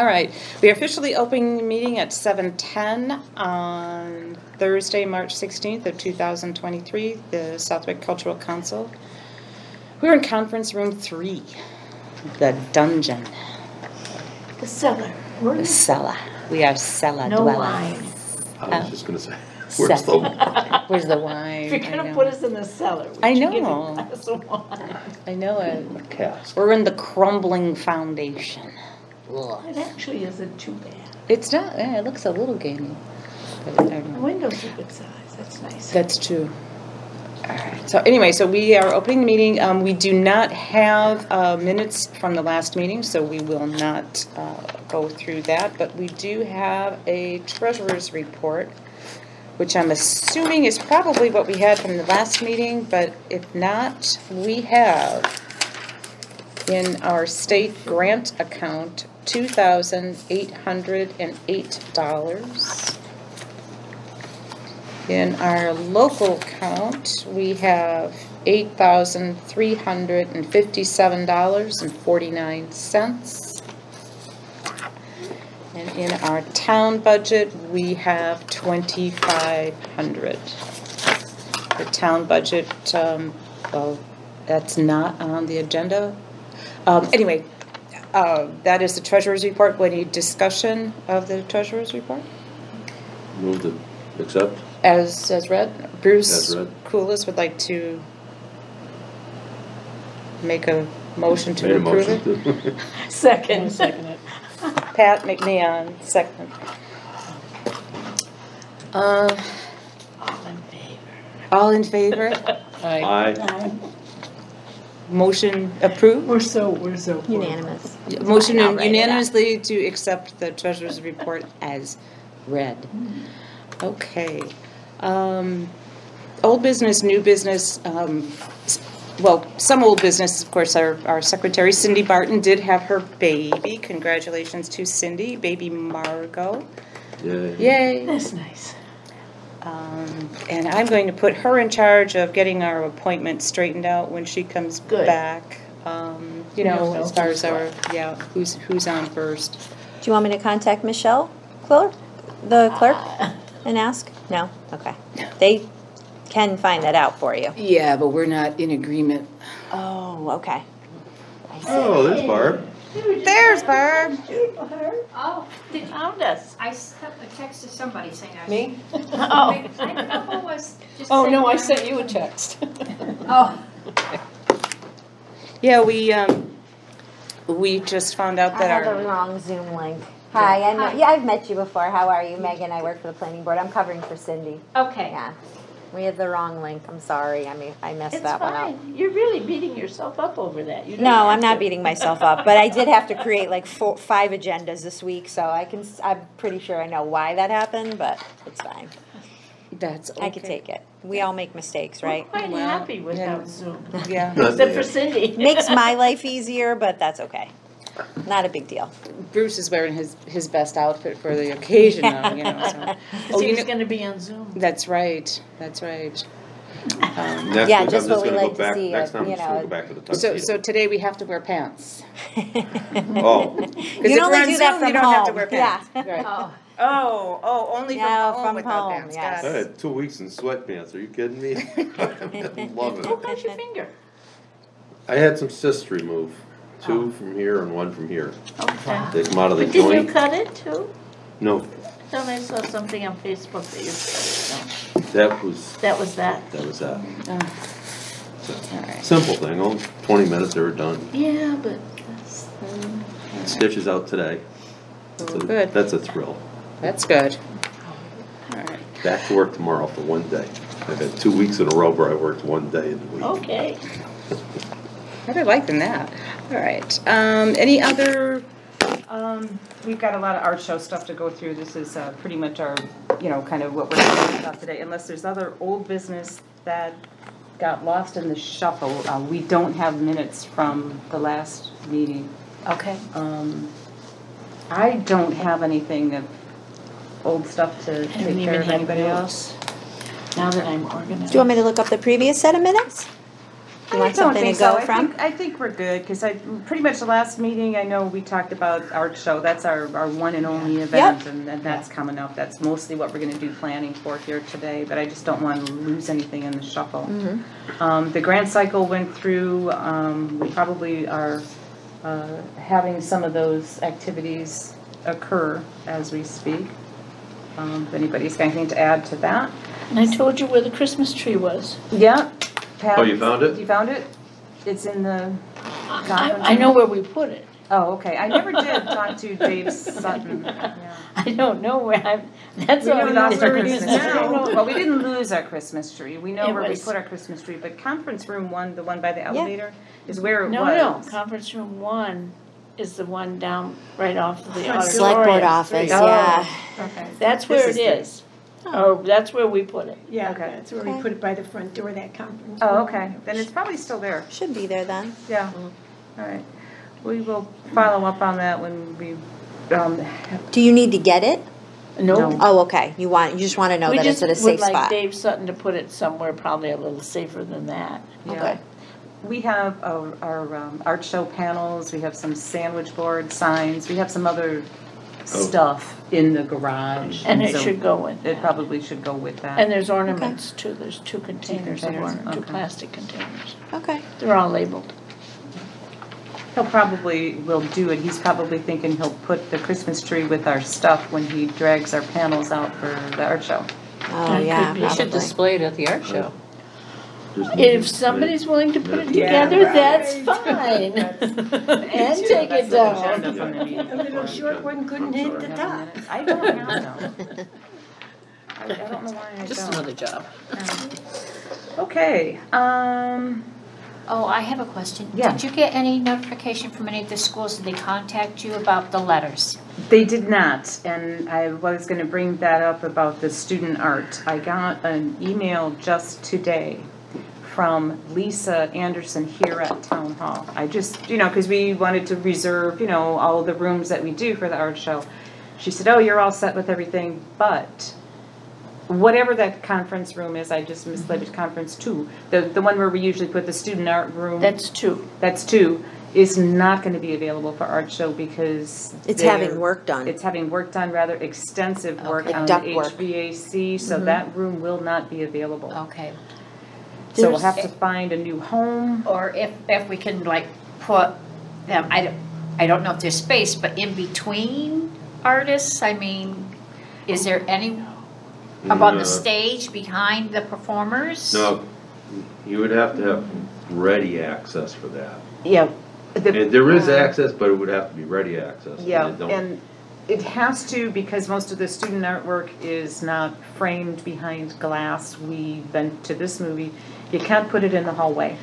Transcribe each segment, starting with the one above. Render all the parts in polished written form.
All right, we are officially opening the meeting at 7:10 on Thursday, March 16th of 2023, the Southwick Cultural Council. We're in conference room 3, the dungeon. The cellar. The cellar. We are cellar No dwellers. wine. I was just going to say, where's the wine? Where's the wine? If you're going to put us in the cellar, we I should give you know. a glass of wine. I know it. Cask. We're in the crumbling foundation. It actually isn't too bad. It's not, it looks a little gamey. But I don't The know. windows are good size. That's nice. That's true. All right. So anyway, so we are opening the meeting. We do not have minutes from the last meeting, so we will not go through that. But we do have a treasurer's report, which I'm assuming is probably what we had from the last meeting. But if not, we have in our state grant account $2,808. In our local account, we have $8,357.49. And in our town budget, we have $2,500. The town budget, well, that's not on the agenda. Anyway, that is the treasurer's report. Any discussion of the treasurer's report? Move to accept. As read, Bruce As read. Coolis would like to make a motion to Made a approve motion it. to. Second. Pat McMahon, second. All in favor. All in favor? Aye. Motion approved? We're so Unanimous. Motion I'll write it unanimously to accept the treasurer's report as read. Okay. Old business, new business. Well, some old business, of course, our secretary, Cindy Barton, did have her baby. Congratulations to Cindy, baby Margot. Yay. Yay. That's nice. And I'm going to put her in charge of getting our appointment straightened out when she comes Good. back. You know, know as far who's as our, yeah, who's on first. Do you want me to contact Michelle Quiller, the clerk, and ask? No? Okay. They can find that out for you. Yeah, but we're not in agreement. Oh, okay. I see. Oh, there's Barb. There's Barb. Oh, They found us. I sent a text to somebody saying I was. Me? Oh. I don't know who was just. Oh, saying no, I that. sent you a text. Oh, Yeah, we just found out I that have the our, wrong Zoom link. Hi, I've met you before. How are you, Megan? I work for the planning board. I'm covering for Cindy. okay. Yeah. We have the wrong link. I'm sorry. I messed It's that one up. fine. You're really beating yourself up over that. You don't No, have I'm not to. beating myself up, but I did have to create like 5 agendas this week, so I'm pretty sure I know why that happened, but it's fine. that's okay. I can take it. We all make mistakes, We're right? quite Well, happy without yeah. Zoom. Yeah. Except for Cindy. Makes my life easier, but that's okay. Not a big deal. Bruce is wearing his best outfit for the occasion, though, you know. So. Because he was going to be on Zoom. That's right. That's right. Next Yeah, week, just I'm what we gonna like go to back. see, Next time, you I'm just going know. to go back to the tuxedo. So today we have to wear pants. Oh, You if can we're only on do that Zoom, from you don't home. have to wear pants. Yeah. Right. Oh, Only No, from home from without home, pants. yes. I had 2 weeks in sweatpants. Are you kidding me? I'm loving Oh, it. how's your finger? I had some cysts removed. 2 from here and 1 from here. Okay. They come out of the But did you joint. cut it too? No, I thought I saw something on Facebook that you cut it. that was No. That was that. Oh, all right. simple thing. Only 20 minutes, they were done. Yeah, but that's, Stitches out today. Oh, So good. That's a thrill. That's good. All right. Back to work tomorrow for 1 day. I've had 2 weeks in a row where I worked 1 day in the week. okay. Better liking that. All right. Any other? We've got a lot of art show stuff to go through. This is pretty much our, kind of what we're talking about today. Unless there's other old business that got lost in the shuffle, we don't have minutes from the last meeting. Okay. I don't have anything of old stuff to I take don't care even of. have Anybody notes. else? Now that I'm organized. Do you want me to look up the previous set of minutes? You want something to go from? I think we're good, because pretty much the last meeting, I know we talked about art show. That's our one and only event, and that's coming up. That's mostly what we're gonna do planning for here today, but I just don't want to lose anything in the shuffle. The grant cycle went through. We probably are having some of those activities occur as we speak. If anybody's got anything to add to that? And I told you where the Christmas tree was. Yeah. Pat, Oh, you found it? You found it? It's in the conference I know room? where we put it. Oh, okay. I never did talk to Dave Sutton. Yeah. I don't know where that's We all. know we lost our where it is Christmas tree. now. Well, we didn't lose our Christmas tree. We know It where we was- put our Christmas tree, but conference room one, the one by the elevator, is where it No, was. conference room 1 is the one down right off of the Front auditorium. Select board office, Oh. yeah. Okay. That's where This it is is. Oh, that's where we put it. Yeah, Okay. that's where we Okay. put it by the front door, that conference. Oh, room. okay. Then it's probably still there. Should be there then. Yeah. All right. We will follow up on that when we, Do you need to get it? No. Oh, okay. You just want to know We that it's just at a would safe like spot. Dave Sutton to put it somewhere probably a little safer than that. yeah. Okay. We have our art show panels, we have some sandwich board signs, we have some other stuff in the garage. And it so should go with It that. probably should go with that. And there's ornaments too. There's 2 containers of containers, ornaments, 2 okay. plastic containers. Okay. They're all labeled. He'll probably will do it. He's probably thinking he'll put the Christmas tree with our stuff when he drags our panels out for the art show. Oh, That yeah, could be. You should probably. display it at the art show. If somebody's willing to put it Yeah, together, right. that's fine. And take it down. A little short one couldn't hit the top. I don't have them. I don't know why I Just don't. another job. Okay, Oh, I have a question. Yeah. Did you get any notification from any of the schools? Did they contact you about the letters? they did not, and I was gonna bring that up about the student art. I got an email just today from Lisa Anderson here at Town Hall. I just, because we wanted to reserve, all the rooms that we do for the art show. She said, oh, you're all set with everything, but whatever that conference room is, I just mislabeled it conference 2, the one where we usually put the student art room. That's 2. That's 2, is not gonna be available for art show because It's they're- having work done. It's having work done, rather extensive work Okay. on Duct the work. HVAC, so that room will not be available. Okay. So we'll have to find a new home. Or if we can like put them, I don't know if there's space, but in between artists, I mean, is there any up on the stage behind the performers? No, you would have to have ready access for that. Yeah. And there is access, but it would have to be ready access. and Yeah, it don't- and it has to, because most of the student artwork is not framed behind glass. We've been to this movie, you can't put it in the hallway.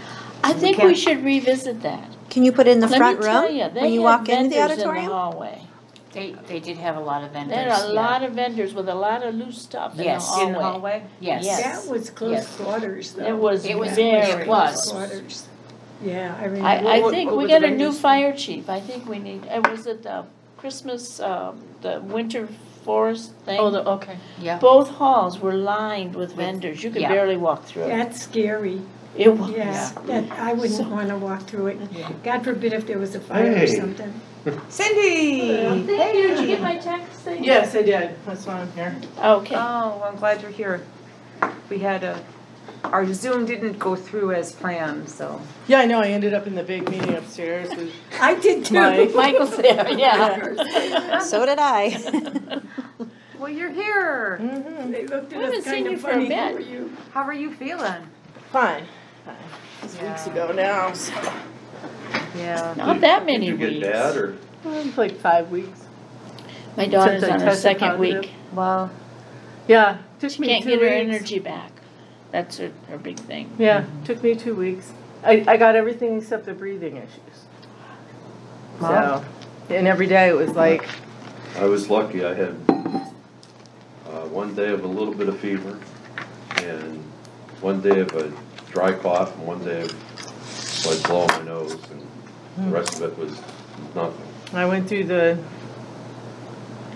I think we can't- should revisit that. Can you put it in the Let front me tell room you, when they you had walk into the vendors in the auditorium? hallway. They did have a lot of vendors. There are a yeah. lot of vendors with a lot of loose stuff in the Yes. hallway. In the hallway? Yes. Yes. That was close Yes. quarters, though. It was It was- very. it was. Quarters. Yeah, I remember. I What- think what we were got the a new vendors? fire chief. I think we need, was it the Christmas, the winter forest thing? Oh, okay. Yeah. Both halls were lined with vendors. You could yeah. barely walk through it. That's scary. It was. Yeah, that, I wouldn't want to walk through it. God forbid if there was a fire or Hey. something. Cindy! Thank you. Did you get my text? Thank you. Yes, I did. That's why I'm here. Okay. Oh, I'm glad you're here. We had our Zoom didn't go through as planned, so. Yeah, I know. I ended up in the big meeting upstairs with I did too. Mike. Michael's there, yeah. So did I. Well, you're here. They looked We at haven't us seen kind you of for a funny. bit. Who are you? How are you feeling? Fine. It's weeks ago now. So. Yeah. Not that many Did you weeks. get bad, or? It's like 5 weeks. My daughter's Since I on her tested 2nd positive. week. Well, Yeah, took She me can't 2 get her weeks. energy back. That's her big thing. Yeah, took me 2 weeks. I got everything except the breathing issues. Wow. So, and every day it was like, I was lucky, I had one day of a little bit of fever, and one day of a dry cough, and one day of like blowing my nose, and the rest of it was nothing. I went through the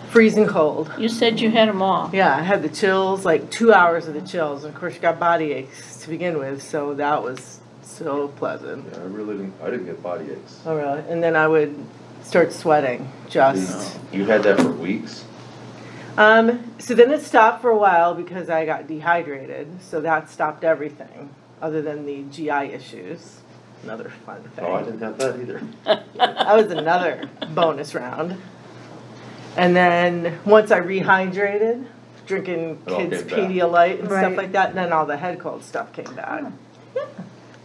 freezing cold. You said you had them all. Yeah, I had the chills, like 2 hours of the chills. And of course, you got body aches to begin with, so that was so pleasant. Yeah, I didn't get body aches. Oh, really? And then I would start sweating, just. You had that for weeks? So then it stopped for a while because I got dehydrated, so that stopped everything, other than the GI issues. Another fun thing. Oh, I didn't have that either. That was another bonus round. And then once I rehydrated, drinking It all kids' came back. Pedialyte and Right. stuff like that, then all the head cold stuff came back.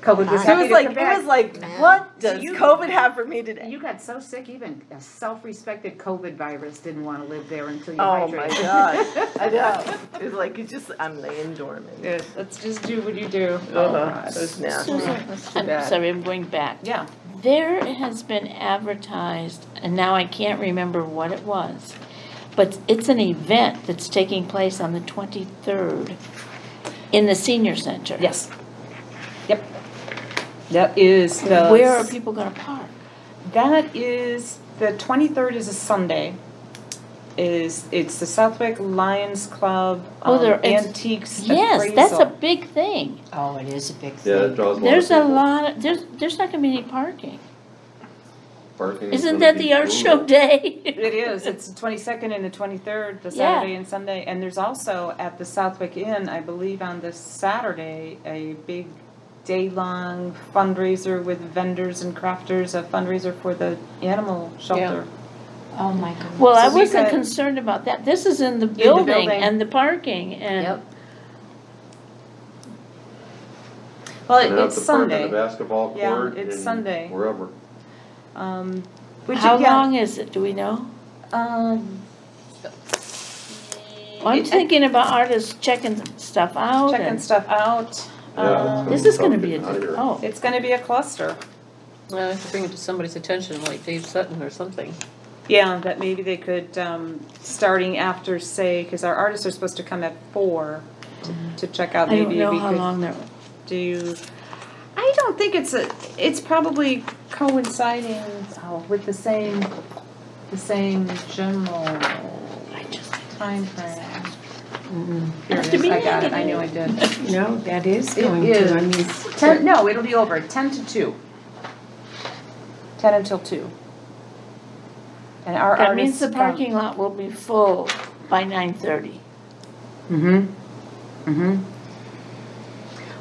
COVID was So happy it was to like, come back. what does you- COVID have for me today? You got so sick, even a self-respected COVID virus didn't want to live there until you Oh my hydrated. God, I know. It was like, it's just, I'm laying dormant. Yeah, let's just do what you do. Uh-huh. It was nasty. Susan, That's too I'm bad. sorry, I'm going back. Yeah. There has been advertised, and now I can't remember what it was, but it's an event that's taking place on the 23rd in the senior center. Yes. Yep. That is the. Where are people gonna park? That is, the 23rd is a Sunday. It's the Southwick Lions Club Oh, there- it's- Antiques Yes, that's a Appraisal. big thing. Oh, it is a big Yeah, that thing. draws a lot of There's a people. lot, there's not gonna be any parking. Parking is Isn't gonna that be the art brutal. show day? It is, it's the 22nd and the 23rd, the Yeah. Saturday and Sunday. And there's also at the Southwick Inn, I believe on this Saturday, a big day-long fundraiser with vendors and crafters, a fundraiser for the animal shelter. Oh, my goodness. Well, I So we wasn't got- concerned about that. This is in the building building. and the parking and. Yep. Well, Gonna have it's to park on Sunday. the basketball Yeah, court it's and Sunday. wherever. Which How yeah, long is it, do we know? I'm I'm thinking about artists checking stuff out checking and stuff out. Yeah, this is gonna be a, Tough getting out oh, It's gonna be a cluster. Well, I have to bring it to somebody's attention, like Dave Sutton or something. Yeah, that maybe they could, starting after, say, because our artists are supposed to come at 4 to check out, I don't maybe know we how could long they're, do. I don't think it's probably coinciding with the same general timeframe. Here it is, I got it, I knew I did. No, that is It going is. to, I mean. 10, no, it'll be over, 10 to 2. 10 until 2. And our that means artists. the parking lot will be full by 9:30.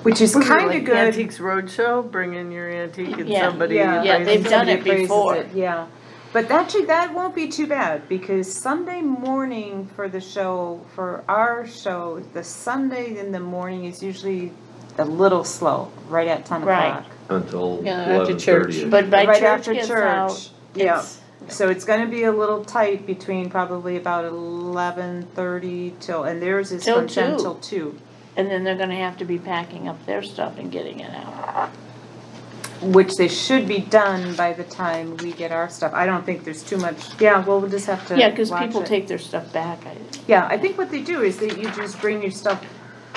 Which is kind of good. Antiques Roadshow, bring in your antique and Yeah. somebody. Yeah, Yeah, appraises they've done somebody it appraises before. it, yeah. But actually, that won't be too bad because Sunday morning for the show, for our show, the Sunday in the morning is usually a little slow, right at 10 Right. o'clock. Until Yeah, after church. 11:30. But by Right church after gets church, out, yeah. it's, So it's gonna be a little tight between probably about 11:30 till, and theirs is Till from 10 2. till 2. and then they're gonna have to be packing up their stuff and getting it out. Which they should be done by the time we get our stuff. I don't think there's too much, yeah, well, we'll just have to Yeah, cause watch people it. take their stuff back, Yeah, I think what they do is that you just bring your stuff,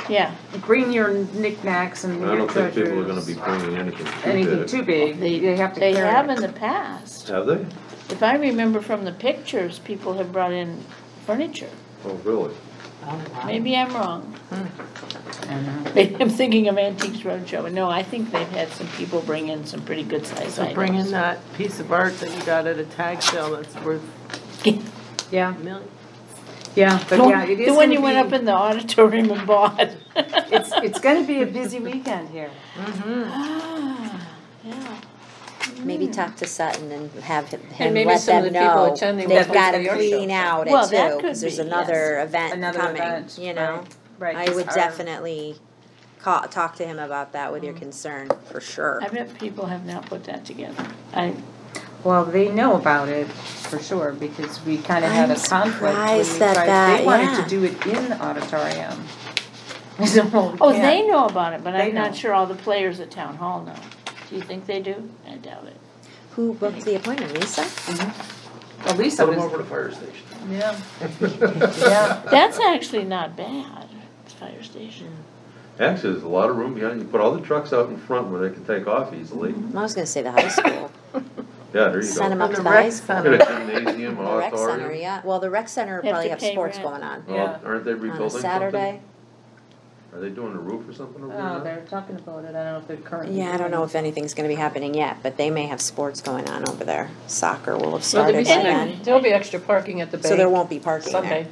yeah, bring your knickknacks and I your don't think people are gonna treasures. be bringing anything Anything too too big, they have to they carry have it. in the past. big. Have they? If I remember from the pictures, people have brought in furniture. Oh, really? Oh, wow. Maybe I'm wrong. I'm thinking of Antiques Roadshow, and no, I think they've had some people bring in some pretty good sized So bring in items. that piece of art that you got at a tag sale that's worth Yeah, millions. yeah, but yeah, it is The one you gonna went up be, in the auditorium and bought. it's gonna be a busy weekend here. Ah, yeah. Maybe talk to Sutton and have him maybe let some of them the people know attending they've will got come to to your show. clean out Well, it that too, could because there's be, another event Another coming, event, you know? Right, I 'cause would our- definitely talk to him about that with your concern, for sure. I bet people have not put that together. Well, they know about it for sure because we kind of had a I'm conflict when surprised we that tried, that- they wanted yeah. to do it in the auditorium. So we Oh, can't. they know about it, but They I'm not know. sure all the players at town hall know. Do you think they do? I doubt it. Who booked the appointment, Lisa? Well, Lisa Put them was, over to the fire station. yeah, yeah. That's actually not bad, the fire station. Actually, there's a lot of room behind. You put all the trucks out in front where they can take off easily. I was gonna say the high school. Yeah, there you Send them go. up And to the the rec high school. center. Get a gymnasium, The an rec center, auditorium. yeah. Well, the rec center Have probably to have pay sports rent. going on Oh, Yeah. aren't they on rebuilding a something? Saturday. Are they doing a roof or something over there? Oh, now? they're talking about it, I don't know if they're currently. Yeah, I don't know if anything's gonna be happening yet, but they may have sports going on over there. Soccer will have Well, started by then. there'll be extra parking at the bank. So there won't be parking there. Sunday.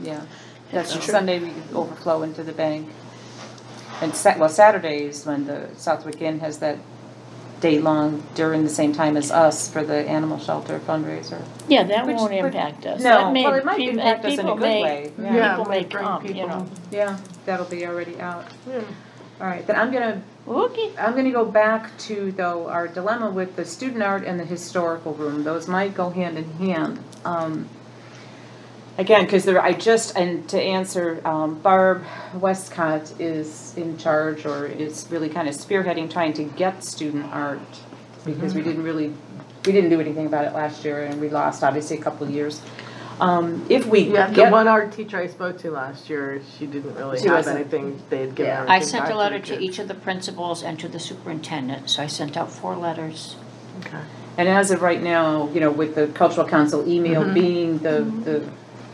Yeah, that's That's true. true. Sunday we overflow into the bank. And Saturdays when the Southwick Inn has that day-long during the same time as us for the animal shelter fundraiser. Yeah, that Which won't would- impact us. No, That may- well, it might peop- impact us in a people good may- way. Yeah, People may might bring come, you people. know. Yeah, that'll be already out. Yeah. All right, then I'm gonna go back to though our dilemma with the student art and the historical room. Those might go hand in hand. Again, because and to answer, Barb Westcott is in charge or is really kind of spearheading trying to get student art because we didn't do anything about it last year and we lost obviously a couple of years. If we Yeah, the get, one art teacher I spoke to last year, she didn't really She have wasn't- anything they had given Yeah. her. I sent a letter to each of the principals and to the superintendent, so I sent out 4 letters. Okay. and as of right now, you know, with the cultural council email being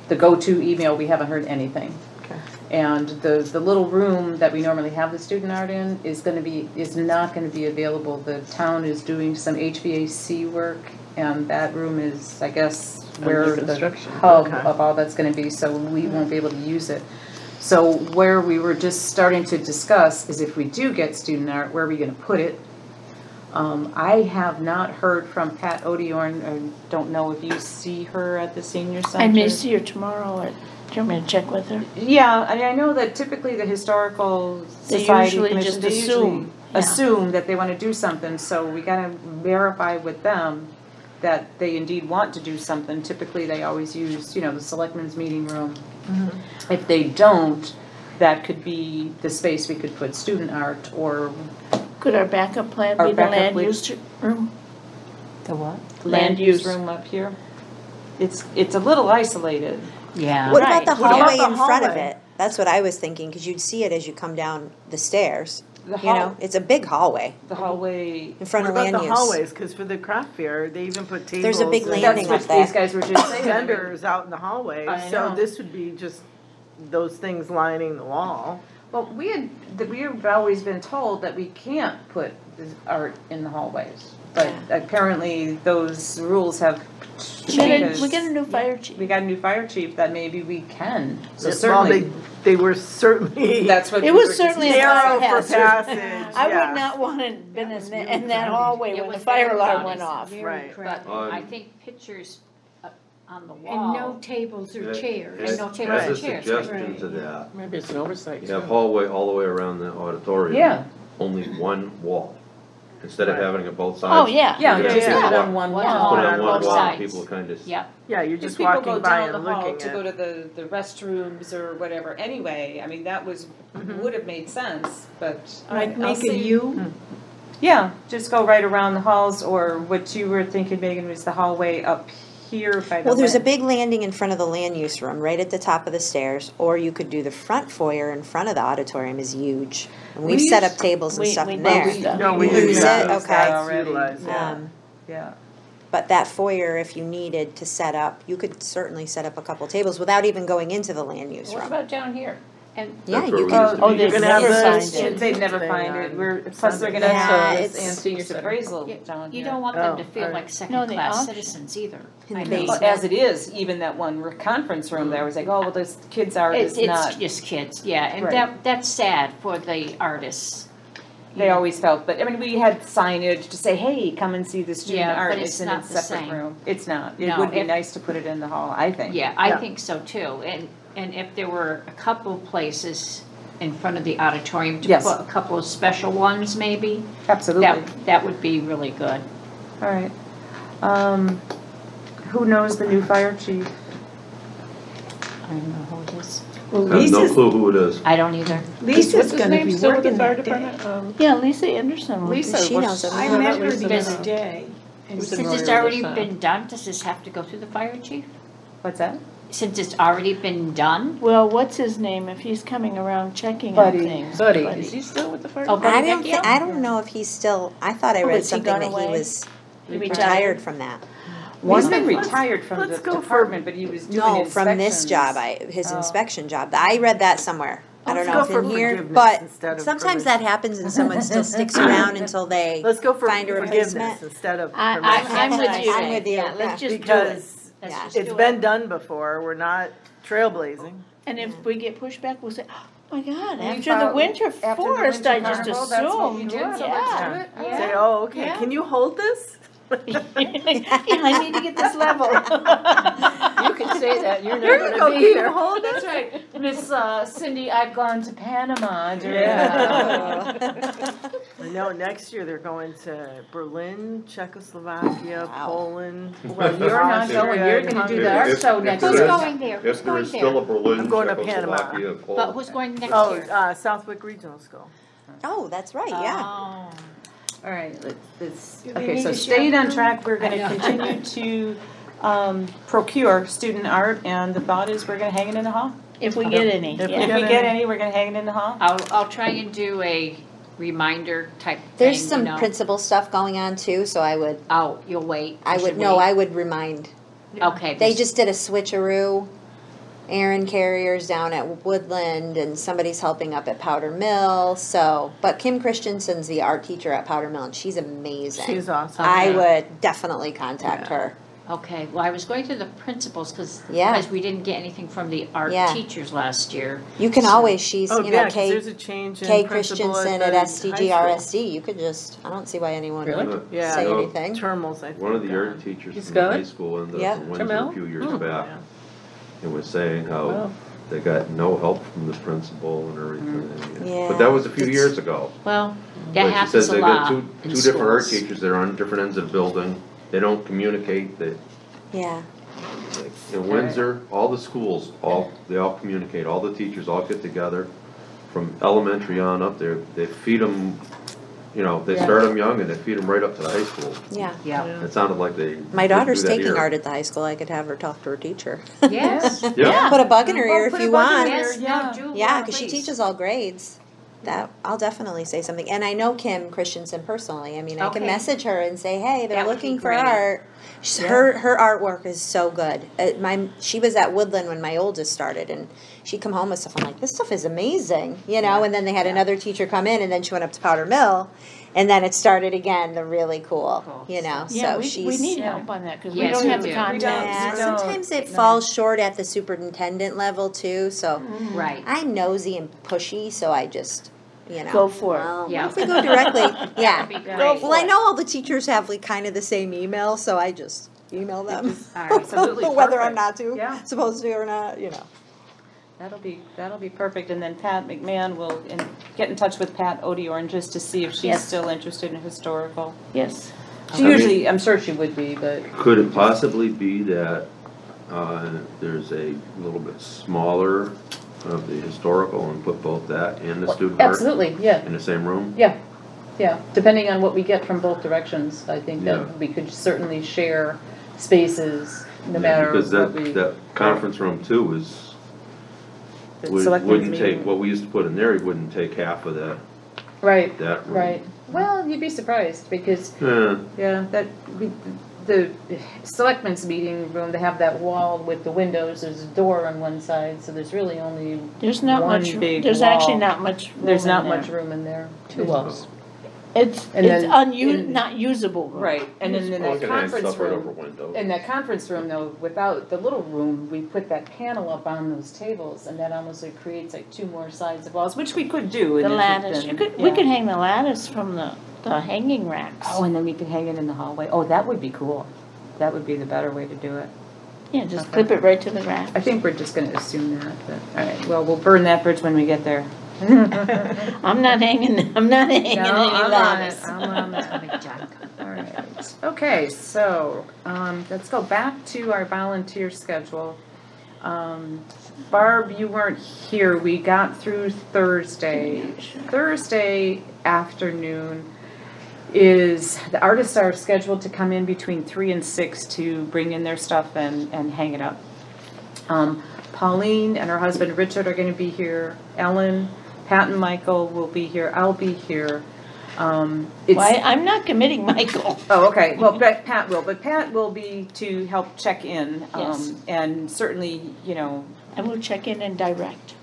the go-to email, we haven't heard anything. Okay. And the little room that we normally have the student art in is not gonna be available. The town is doing some HVAC work, and that room is, I guess, where Under the construction. hub Okay. of all that's gonna be, so we won't be able to use it. So where we were just starting to discuss is if we do get student art, where are we gonna put it? I have not heard from Pat Odiorn, I don't know if you see her at the senior center. I may see her tomorrow, or do you want me to check with her? Yeah, I mean, I know that typically the historical They society usually commission, just they usually assume, yeah. assume that they wanna do something, so we gotta verify with them that they indeed want to do something. Typically, they always use, you know, the selectmen's meeting room. If they don't, that could be the space we could put student art or Could our backup plan Our be the backup land would- use room? The what? land use room up here. It's a little isolated. Yeah. What about the Right. What about hallway the in front of hallway? it? That's what I was thinking, because you'd see it as you come down the stairs. The You know, it's a big hallway The hallway. in front What of about land the use. hallways? Because for the craft fair, they even put tables. There's a big and landing That's up what there. these guys were just saying. vendors out in the hallway. I So know. this would be just those things lining the wall. Well, we have always been told that we can't put the art in the hallways. But apparently those rules have We got changed. a new fire chief. We got a new fire chief that maybe we can. So Well, certainly, they were certainly that's what. It we was were certainly a narrow fire for hazard. passage. I yeah. would not want to have been was in really that crowded. hallway It when the was fire very alarm crowded. went off. Very Right. crowded. But I think pictures on the And wall. no tables or chairs. And no tables As or a chairs. suggestion to that, Maybe it's an oversight. you have hallway all the way around the auditorium. Yeah. Only one wall, instead of Right. having it both Oh, sides. yeah. Yeah, Yeah, just yeah. put it on one One wall. wall. Put it on on one both wall, sides. people kind of. Yep. Yeah, you're Because just people walking go by down and the hall looking to at. go to the restrooms or whatever anyway. I mean, that would have made sense, but. Like I'll make a see. U? Yeah, just go right around the halls, or what you were thinking, Megan, was the hallway up here by the. Well, there's a land. big landing in front of the land use room, right at the top of the stairs, or you could do the front foyer in front of the auditorium is huge. And we've We set use- up tables and we- stuff we in do there. stuff. No, we We use use that. it, That's okay. already. utilized, yeah. Um, Yeah. But that foyer, if you needed to set up, you could certainly set up a couple tables without even going into the land use What room. about down here? And Yeah, That's where you we can. used to Oh, be. they've You're gonna have never the signed it. They'd never thing find on it. Plus they're Sunday. gonna Yeah, have it's- and senior appraisal you down here. you don't want them to Oh, feel alright. like No, the second-class option. citizens either. In the I mean, basement. Well, as it is, even that one conference room there was like, oh, well, this kids art is It's not. just kids, yeah, and Right. that's sad for the artists. They always felt, but I mean, we had signage to say, hey, come and see the student Yeah, art. but it's in not its the separate same. room. It's not. It No, would be if- nice to put it in the hall, I think. Yeah, I Yeah. think so too, and if there were a couple places in front of the auditorium to Yes. put a couple of special ones maybe, Absolutely. that would be really good. All right. Who knows the new fire chief? I don't know who it is. Well, I have no Lisa's, clue who it is. I don't either. Lisa's What's his gonna name be still with the working fire that day. department? Yeah, Lisa Anderson. Lisa She works- knows it. I know met that her Lisa the is- other day. And Who's she- in Since it's Roy already Willis, been done, does this have to go through the fire chief? What's that? Since it's already been done? Well, what's his name if he's coming around checking Buddy. on things? Buddy, is he still with the fire? Oh, department? Buddy I don't Vecchio? I don't know if he's still, I thought I Oh, read has he something gone that he away? was He retired from that. One's Let's- been retired from the let's go for- department, but he was doing No, from this inspections. job, his Oh. inspection job. I read that somewhere. I don't Let's know go if for in here, forgiveness but instead of sometimes permission. that happens and someone still sticks around until they Let's go for find a forgiveness replacement. instead of I'm permission. with you. I'm with you. Yeah, let's just do it. Because Let's Yeah. just it's do been it. done before, we're not trailblazing. And if we get pushback, we'll say, oh my God, We after the thought- winter after the forest, winter I just carnival, that's what you assumed, did, so let's do yeah. it. Yeah. Say, oh, okay, Yeah. can you hold this? Yeah, I need to get this level. You can say that, you're Here never you gonna go, be can here. you hold That's this? right, Miss Cindy, I've gone to Panama during. I know, next year they're going to Berlin, Czechoslovakia, Wow. Poland. Well, you're not going, you're gonna do the art If- show if next Who's there year. is- going there? Who's If there going is still a there? Berlin, I'm going to Panama. Czechoslovakia, But Poland. who's going next Oh, year? Southwick Regional School. Oh, that's right, yeah. Oh. All right, let's, Do we okay, need so to staying share on them? track, we're gonna continue to procure student art, and the thought is we're gonna hang it in the hall. If we get any, If we If yeah. we get get any. any, we're gonna hang it in the hall. I'll try and do a reminder type thing, There's you some know. principal stuff going on too, so I would, Oh, you'll wait. I You would, should no, wait. I would remind. Okay. They just did a switcheroo. Aaron Carrier's down at Woodland and somebody's helping up at Powder Mill, so, but Kim Christensen's the art teacher at Powder Mill and she's amazing. She's awesome. I Okay. would definitely contact her. Okay, well, I was going through the principals because Yeah. we didn't get anything from the art Yeah. teachers last year. You can always, she's, Oh, you yeah, know, 'cause there's a change in Kay principal Christensen the at high SDGRSD, you could just, I don't see why anyone Really? would Yeah. say You know, anything. Termals, I think. One of the art teachers He's from the high good? school ended Yeah. up in Windsor Trammell? a few years Hmm. back. Yeah. And was saying how Wow. they got no help from the principal and everything. Yeah. But that was a few It's- years ago. Well, But that she happens says a they got lot two in different art schools. teachers, they're on different ends of the building, they don't communicate, they, Yeah, like, in Windsor, all the schools, they all communicate, all the teachers all get together, from elementary on up there, they feed them, you know, they Yeah. start them young and they feed them right up to the high school. yeah. Yeah. It sounded like they. My would do daughter's that taking here. art at the high school, I could have her talk to her teacher. Yes. Yeah. Put a bug in her ear if put you a bug in want. her ear. Yes, Yeah. no, do. Yeah, because she please. teaches all grades. That, I'll definitely say something. And I know Kim Christensen personally. I mean, I can Okay. message her and say, hey, they're That would looking be for great. art. Her artwork is so good. She was at Woodland when my oldest started, and she'd come home with stuff. I'm like, this stuff is amazing, you know. And then they had another teacher come in, and then she went up to Powder Mill, and then it started again. The really cool, you know. Yeah, so we she's need help on that because we Yes, don't we have the do. contact. yeah. We don't. Sometimes it falls short at the superintendent level too. So Right. I'm nosy and pushy, so I just, you know. Go for it. Well, Yeah. what if we go directly? Yeah. That'd be great. Well, I know all the teachers have like kind of the same email, so I just email them. All right. Absolutely Whether I'm perfect. not to, Yeah. supposed to or not, you know. That'll be perfect, and then Pat McMahon will get in touch with Pat Odioran just to see if she's Yes. still interested in historical. Yes. She usually, I'm sure she would be, but. Could it possibly be that there's a little bit smaller of the historical and put both that and the student art Absolutely, yeah, in the same room? yeah, yeah. Depending on what we get from both directions, I think Yeah. that we could certainly share spaces, no Yeah, matter because what that, we. that conference room too is, Selectmen's wouldn't take, meeting. what we used to put in there, it wouldn't take half of that Right, room. right. Well, you'd be surprised because, Yeah, yeah, the selectmen's meeting room, they have that wall with the windows, there's a door on one side, so there's really only There's not one much, big there's wall. actually not much room There's in not there. much room in there. Two walls. It's And then not usable room. Right, and then in well, we that can hang conference stuff right over room, windows. in that conference room though, without the little room, we put that panel up on those tables, and that almost like creates like two more sides of walls, which we could do. The and it lattice, then- we yeah. could hang the lattice from the hanging racks. Oh, and then we could hang it in the hallway. Oh, that would be cool. That would be the better way to do it. Yeah, just clip it right to the rack. I think we're just gonna assume that, but, all right, well, we'll burn that bridge when we get there. I'm not hanging any lattice. I'm on it. Big junk. All right, okay, so, let's go back to our volunteer schedule. Barb, you weren't here, we got through Thursday. Thursday afternoon the artists are scheduled to come in between 3 and 6 to bring in their stuff and hang it up. Pauline and her husband Richard are gonna be here, Ellen, Pat and Michael will be here, I'll be here. Why, I'm not committing Michael. Oh, okay, well, Pat will, but Pat will be to help check in. Yes. And certainly, you know, I will check in and direct.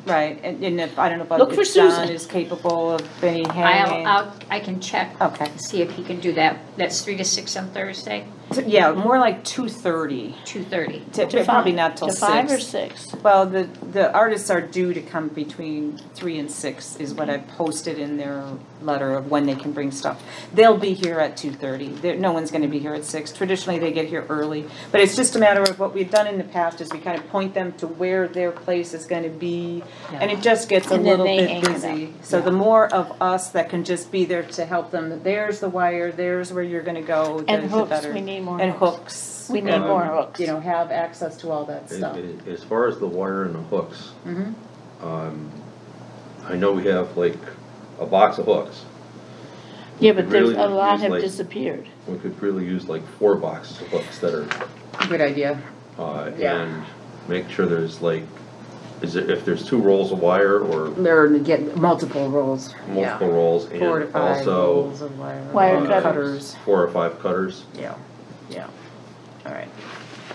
Right, and if, I don't know Look about for if John Susan. is capable of any hanging. I can check, Okay, see if he can do that. That's 3 to 6 on Thursday, so, yeah, more like 2:30, 2:30. probably not till To 6. 5 or 6? Well, the artists are due to come between 3 and 6 is what I posted in their letter of when they can bring stuff. They'll be here at 2:30. No one's gonna be here at 6. Traditionally, they get here early. But it's just a matter of what we've done in the past is we kind of point them to where their place is gonna be. And it just gets a And then little they bit hang it up. busy. So the more of us that can just be there to help them, there's the wire, there's where you're gonna go, And the hooks, better. we need more And hooks. hooks. We need more hooks. You know, have access to all that stuff. As far as the wire and the hooks, Mhm. I know we have like a box of hooks. Yeah, but there's, Really a lot use, have like- disappeared. We could really use like 4 boxes of hooks that are, Good idea. Yeah. and make sure there's like, if there's 2 rolls of wire or Or get multiple rolls. multiple rolls, 4 to and 5 also rolls of wire. Wire cutters. 4 or 5 cutters. Yeah, yeah. All right.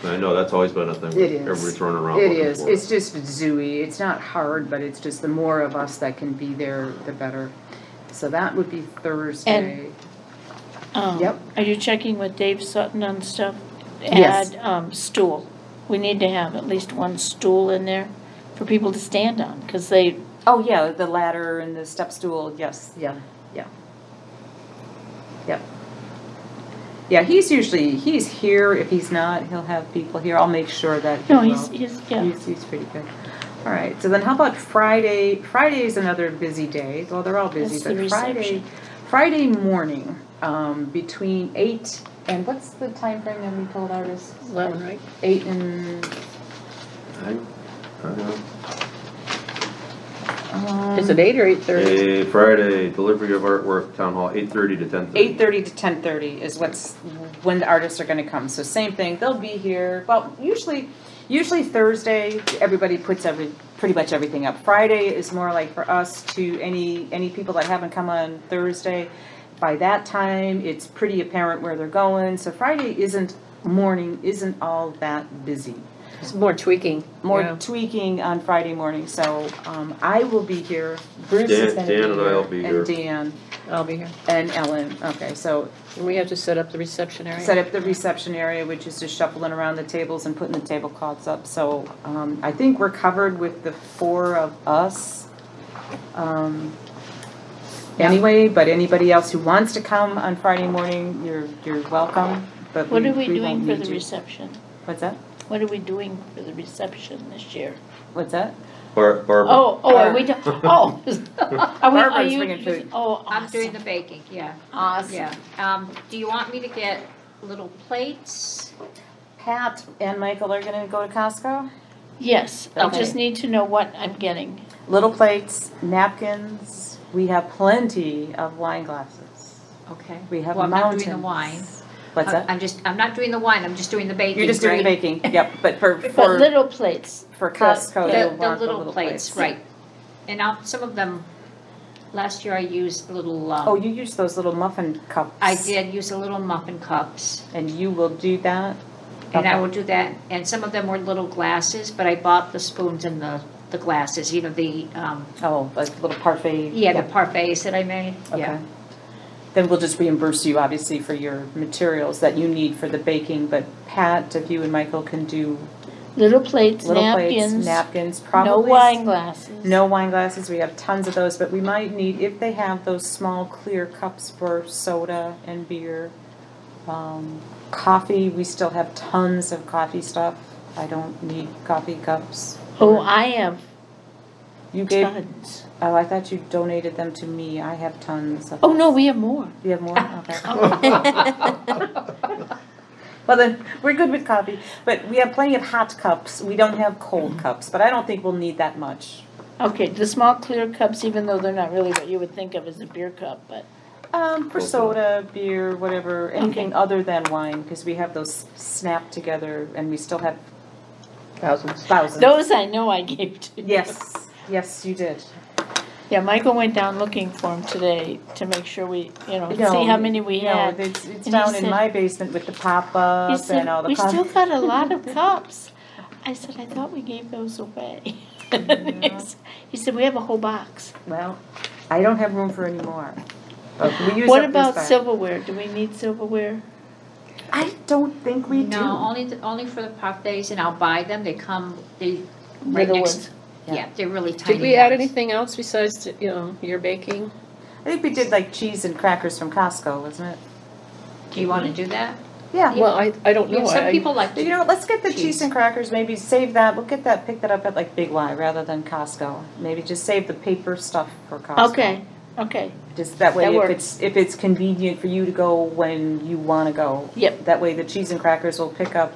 And I know that's always been a thing. It is. Everybody's running around It looking is. for It's just zooey. It's not hard, but it's just the more of us that can be there, the better. So that would be Thursday. Yep. Are you checking with Dave Sutton on stuff? Yes. Add, stool. We need to have at least one stool in there for people to stand on, because they, Oh, yeah, the ladder and the step stool, yes, yeah. Yep. Yeah, he's here. If he's not, he'll have people here. I'll make sure that he no, will. he's, yeah. He's pretty good. All right, so then how about Friday? Friday is another busy day. Well, they're all busy, That's the but Friday morning, between 8 and what's the time frame that we told artists? 11, right? 8 and. I know. Is it 8 or 8:30? Friday, delivery of artwork, town hall, 8:30 to 10:30. 8:30 to 10:30 is when the artists are gonna come, so same thing, they'll be here, well, usually Thursday, everybody puts pretty much everything up. Friday is more like for us to, any people that haven't come on Thursday, by that time, it's pretty apparent where they're going, so Friday morning isn't all that busy. It's more tweaking. More Yeah. tweaking on Friday morning, so, I will be here, Bruce is gonna be here. Dan and I'll be here. And Dan, I'll be here. and Ellen, okay, so And we have to set up the reception area. set up the reception area, which is just shuffling around the tables and putting the tablecloths up, so, I think we're covered with the 4 of us. Anyway, but anybody else who wants to come on Friday morning, you're welcome, but What are we won't doing for need the you. reception? What's that? What are we doing for the reception this year? What's that? Barbara. Are we, are Barbara's you, bringing food. oh, I'm doing awesome. the baking, yeah. Awesome. Yeah. Do you want me to get little plates? Pat and Michael are gonna go to Costco? Yes, I Okay. just need to know what I'm getting. Little plates, napkins, we have plenty of wine glasses. Okay. We have Well, I'm not mountains. doing the wine. What's that? I'm not doing the wine, I'm just doing the baking, You're just doing the right? baking, yep, but for But little plates. Costco, The, you'll the want little plates, right. And some of them, last year I used little, Oh, you use those little muffin cups. I did use a little muffin cups. And you will do that? And I Okay. will do that, and some of them were little glasses, but I bought the spoons and the glasses, you know, the, Oh, like little parfait? the parfaits that I made, Okay. yeah. Then we'll just reimburse you, obviously, for your materials that you need for the baking, but Pat, if you and Michael can do Little plates, little napkins, plates, napkins, probably. no wine glasses. No wine glasses, we have tons of those, but we might need, if they have those small clear cups for soda and beer. Coffee, we still have tons of coffee stuff. I don't need coffee cups. Oh, I have You gave, tons. oh, I thought you donated them to me. I have tons of. Oh, no, we have more. You have more? Okay. Well then, we're good with coffee, but we have plenty of hot cups. We don't have cold cups, but I don't think we'll need that much. Okay, the small clear cups, even though they're not really what you would think of as a beer cup, but, For soda, beer, whatever, anything other than wine, because we have those snapped together and we still have Thousands. thousands. those I know I gave to you. Yes, you did. Yeah, Michael went down looking for them today to make sure we, No, see how many we no, had. it's And he down in said- my basement with the He pop-up said, and all the. we still got a lot of cups. I said, I thought we gave those away. He said, we have a whole box. Well, I don't have room for any more. But we use What up this about bag. silverware? Do we need silverware? I don't think we do. No, only for the puff days, and I'll buy them, they come, they, right Little next, ones. yeah, they're really tiny. Did we add ones. anything else besides, your baking? I think we did like cheese and crackers from Costco, wasn't it? Do you wanna do that? Yeah. Well, I don't know. Some people like You know what, let's get the cheese. cheese and crackers, maybe save that, we'll get that, pick that up at like Big Y rather than Costco. Maybe just save the paper stuff for Costco. Okay. Just that way, That if works. it's convenient for you to go when you wanna go. Yep. That way the cheese and crackers will pick up,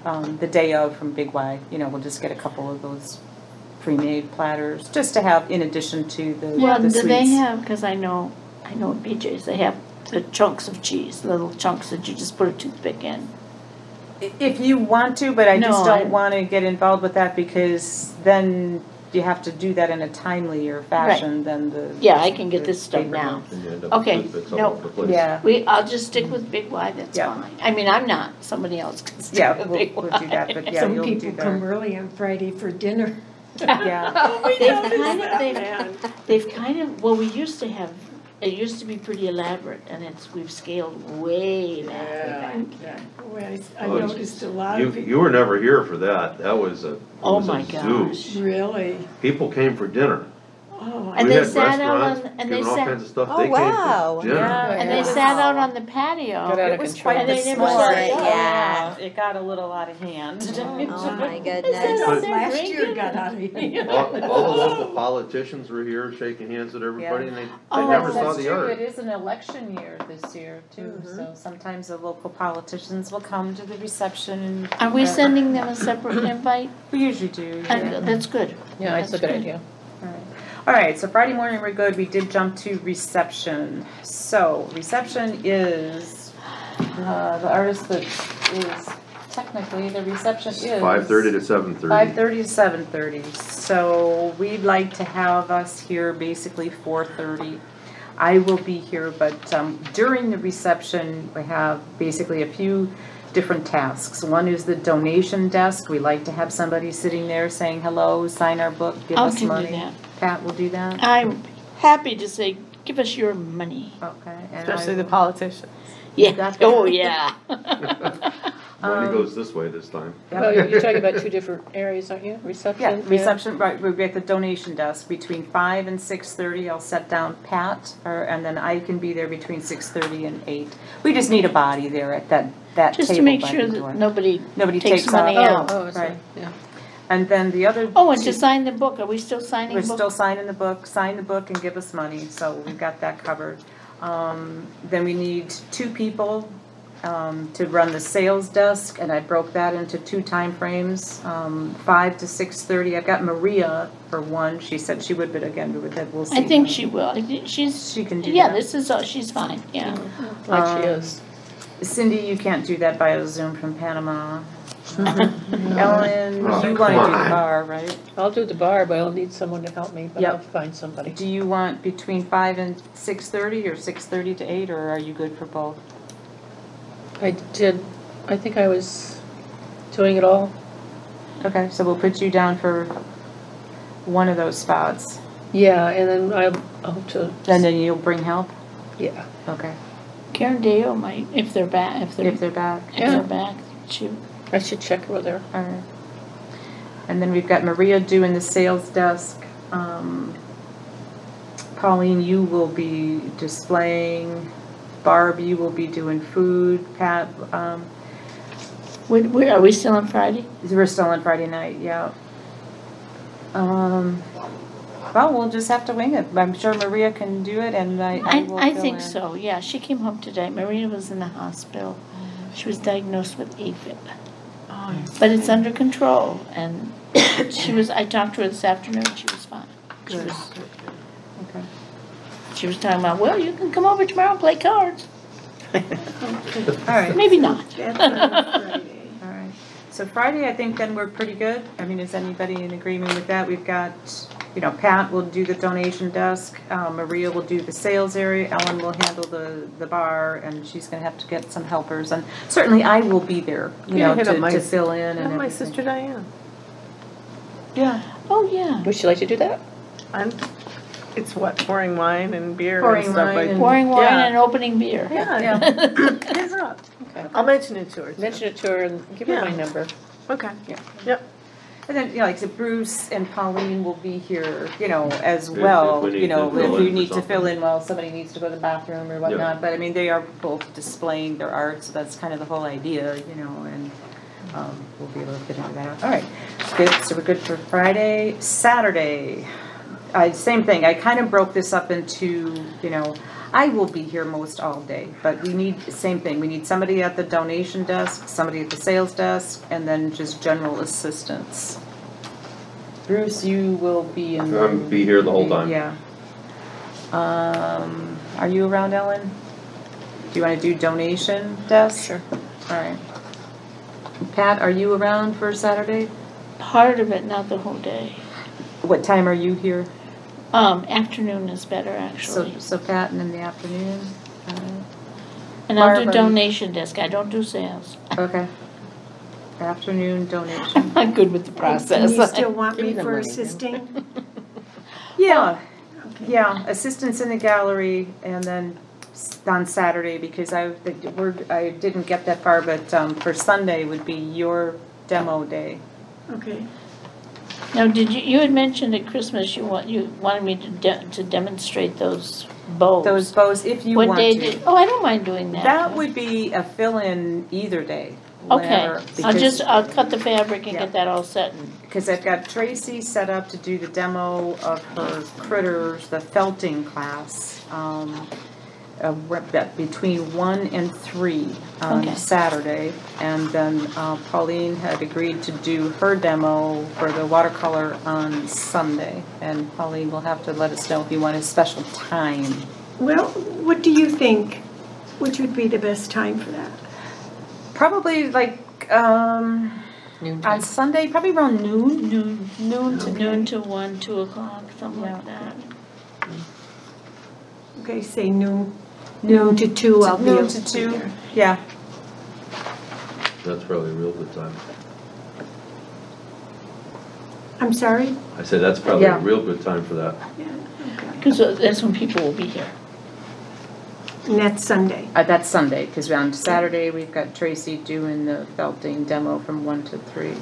the day of from Big Y, we'll just get a couple of those pre-made platters, just to have in addition to the Well, the do they sweets. have, because I know at BJ's, they have the chunks of cheese, little chunks that you just put a toothpick in. If you want to, but I just No, don't wanna get involved with that because then you have to do that in a timelier fashion than the. Yeah, I can get this stuff paper now. And you end up with Okay, toothpicks all no. over the place. Yeah, I'll just stick with Big Y, that's Yeah. fine. I mean, I'm not, somebody else can stick yeah, with we'll Big Y. do that, but yeah, Some you'll do people come that. early on Friday for dinner. Yeah, They've kind of, well, we used to have, it used to be pretty elaborate, and we've scaled way back. Well, I Oh, noticed a lot of people. You were never here for that. That was a, it Oh was my a zoo. gosh. Really? People came for dinner. Oh, And We they had sat out restaurants on, and they giving all sat, kinds of stuff. Oh, They came wow. for dinner. Yeah. and they Wow. sat out on the patio. Got out it of was control. quite And the they never sport. said, Yeah. It got a little out of hand. Oh my They goodness. sat out there last year drinking. got out of here. All the local politicians were here shaking hands with everybody and they Oh, never saw That's the true, art. it is an election year this year too, so sometimes the local politicians will come to the reception. Are we sending them a separate invite? We usually do, yeah. That's good. Yeah, it's a That's good good. idea. All right, so Friday morning we're good, we did jump to reception. So, reception is, the artist that is, technically, the reception is. 5:30 to 7:30. 5:30 to 7:30, so we'd like to have us here basically 4:30. I will be here, but during the reception, we have basically a few different tasks. One is the donation desk. We like to have somebody sitting there saying hello, sign our book, give I us can do money. that. Pat will do that? I'm happy to say, give us your money. Okay. and Especially I the will- politicians. Yeah, got that? oh, yeah. Money goes this way this time. Yep. Well, you're talking about two different areas, aren't you? Reception? Yeah, reception, right, we're at the donation desk between 5 and 6:30. I'll set down Pat, and then I can be there between 6:30 and 8. We just need a body there at that table Just to make by sure the door. that nobody Nobody takes takes money off. out. Oh, that's Right. right, yeah. And then the other. Oh, and to two- sign the book, are we still signing We're books? still signing the book, sign the book and give us money, so we've got that covered. Then we need 2 people to run the sales desk, and I broke that into 2 time frames, 5 to 6:30. I've got Maria for one, she said she would, but again, we'll see. I think she will. I think she's. She can do Yeah, that. this is, she's fine, yeah. Like she is. Cindy, you can't do that by Zoom from Panama. Ellen, Oh, you come wanna do the on. bar, right? I'll do the bar, but I'll need someone to help me, but Yep. I'll find somebody. Do you want between 5 and 6:30 or 6:30 to 8, or are you good for both? I think I was doing it all. Okay, so we'll put you down for one of those spots, Yeah, and then I'll to, and then you'll bring help? yeah. Okay, Karen Deo might, if they're back, if if they're back. they're back, she, I should check with her. All right. And then we've got Maria doing the sales desk. Pauline, you will be displaying. Barb, you will be doing food. Pat, where, are we still on Friday? we're still on Friday night, yeah. Well, we'll just have to wing it. I'm sure Maria can do it, and I will I fill think in. so, yeah, she came home today, Maria was in the hospital, she was diagnosed with AFib. But it's under control, and I talked to her this afternoon, she was fine. Good. Okay. She was talking about, well, you can come over tomorrow and play cards. All right. Maybe not. That's on Friday. All right. So Friday, I think then we're pretty good. I mean, is anybody in agreement with that? We've got, Pat will do the donation desk. Maria will do the sales area. Ellen will handle the bar, and she's gonna have to get some helpers. And certainly I will be there, Yeah, hit up to my- fill in and And my everything. sister Diane. Yeah. Oh, yeah. Would you like to do that? It's what, pouring wine and beer Pouring and stuff wine like and- Pouring wine Yeah. and opening beer. Yeah. Hit her up. Okay. I'll mention it to her. too. Mention it to her and give her my Yeah. number. Okay. Yeah. Yep. And then, like I said, Bruce and Pauline will be here, as If well, we need to if fill in you for need to fill something. in while somebody needs to go to the bathroom or whatnot. But I mean, they are both displaying their art, so that's kind of the whole idea, and we'll be able to fit into that. All right, good, so we're good for Friday. Saturday, same thing, I kind of broke this up into, I will be here most all day, but we need, same thing, we need somebody at the donation desk, somebody at the sales desk, and then just general assistance. Bruce, you will be in. Be here the whole time. Yeah. Are you around, Ellen? Do you want to do donation desk? Sure. All right. Pat, are you around for Saturday? Part of it, not the whole day. What time are you here? Afternoon is better, actually. So Pat, and in the afternoon? All right. And I'll do Barb, donation desk, I don't do sales. Okay. Afternoon donation. I'm good with the And process. you still want Give me me the for money, assisting? Yeah, Okay. yeah, assistance in the gallery, and then on Saturday, because I didn't get that far, but for Sunday would be your demo day. Okay. Now, you had mentioned at Christmas you wanted me to demonstrate those bows. Those bows, if you What want day to. I don't mind doing that. That would be a fill-in either day. Okay, whenever, I'll cut the fabric and Yeah. get that all set. Because I've got Tracy set up to do the demo of her critters, the felting class, between 1 and 3 on Okay. Saturday. And then Pauline had agreed to do her demo for the watercolor on Sunday. And Pauline will have to let us know if you want a special time. Well, what do you think? Which would be the best time for that? Probably like, Noon on Sunday, probably around noon. Noon to 1, 2 o'clock, something like that. Okay, say noon to 2, I'll be Noon able to to 2, be there. yeah. That's probably a real good time. I'm sorry? I said, that's probably Yeah. a real good time for that. Because that's when people will be here. And that's Sunday. That's Sunday, because on Saturday, we've got Tracy doing the felting demo from 1 to 3.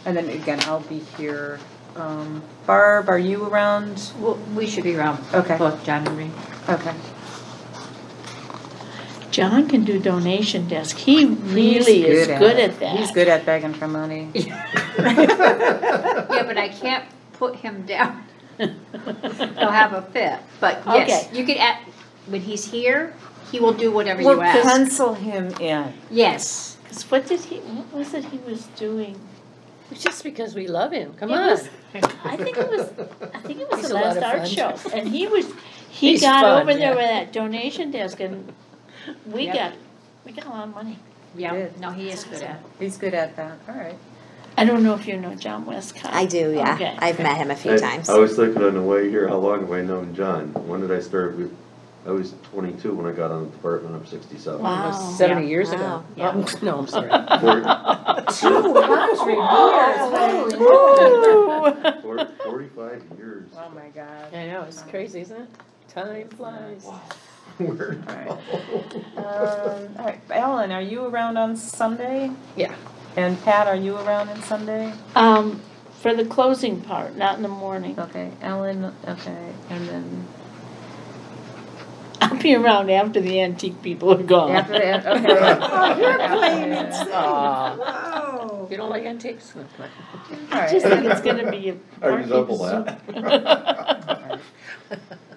And then again, I'll be here. Barb, are you around? Well, we should be around, Okay, both John and me. okay. John can do donation desk. He really is good at that. He's good at begging for money. Yeah, but I can't put him down. He'll have a fit, but yes, Okay. you could when he's here, he will do whatever We'll you ask. pencil him in. Yes. 'Cause what was it he was doing? It's just because we love him. Come It on. was- I think it was He's the a lot last of art fun. show. And he He's got fun, over there yeah. with that donation desk and we Yep. got a lot of money. Yeah, Good. no, he is good at it. He's good at that, all right. I don't know if you know John Westcott. I do, yeah. Okay. I've met him a few times. I was thinking on the way here, how long have I known John? When did I start? I was 22 when I got on the department. I'm 67. Wow. Almost 70 Yeah. years ago. Wow. Yeah. Oh, no, I'm sorry. 45 years. Oh my God. I know, it's crazy, isn't it? Time flies. Where? All right, Ellen, are you around on Sunday? Yeah. And Pat, are you around on Sunday? For the closing part, not in the morning. Okay, Ellen, okay, and then I'll be around after the antique people are gone. after that, okay. Oh, you're playing it safe. Aw. Whoa. If you don't like antiques, All I just right. think it's gonna be a. I resemble that.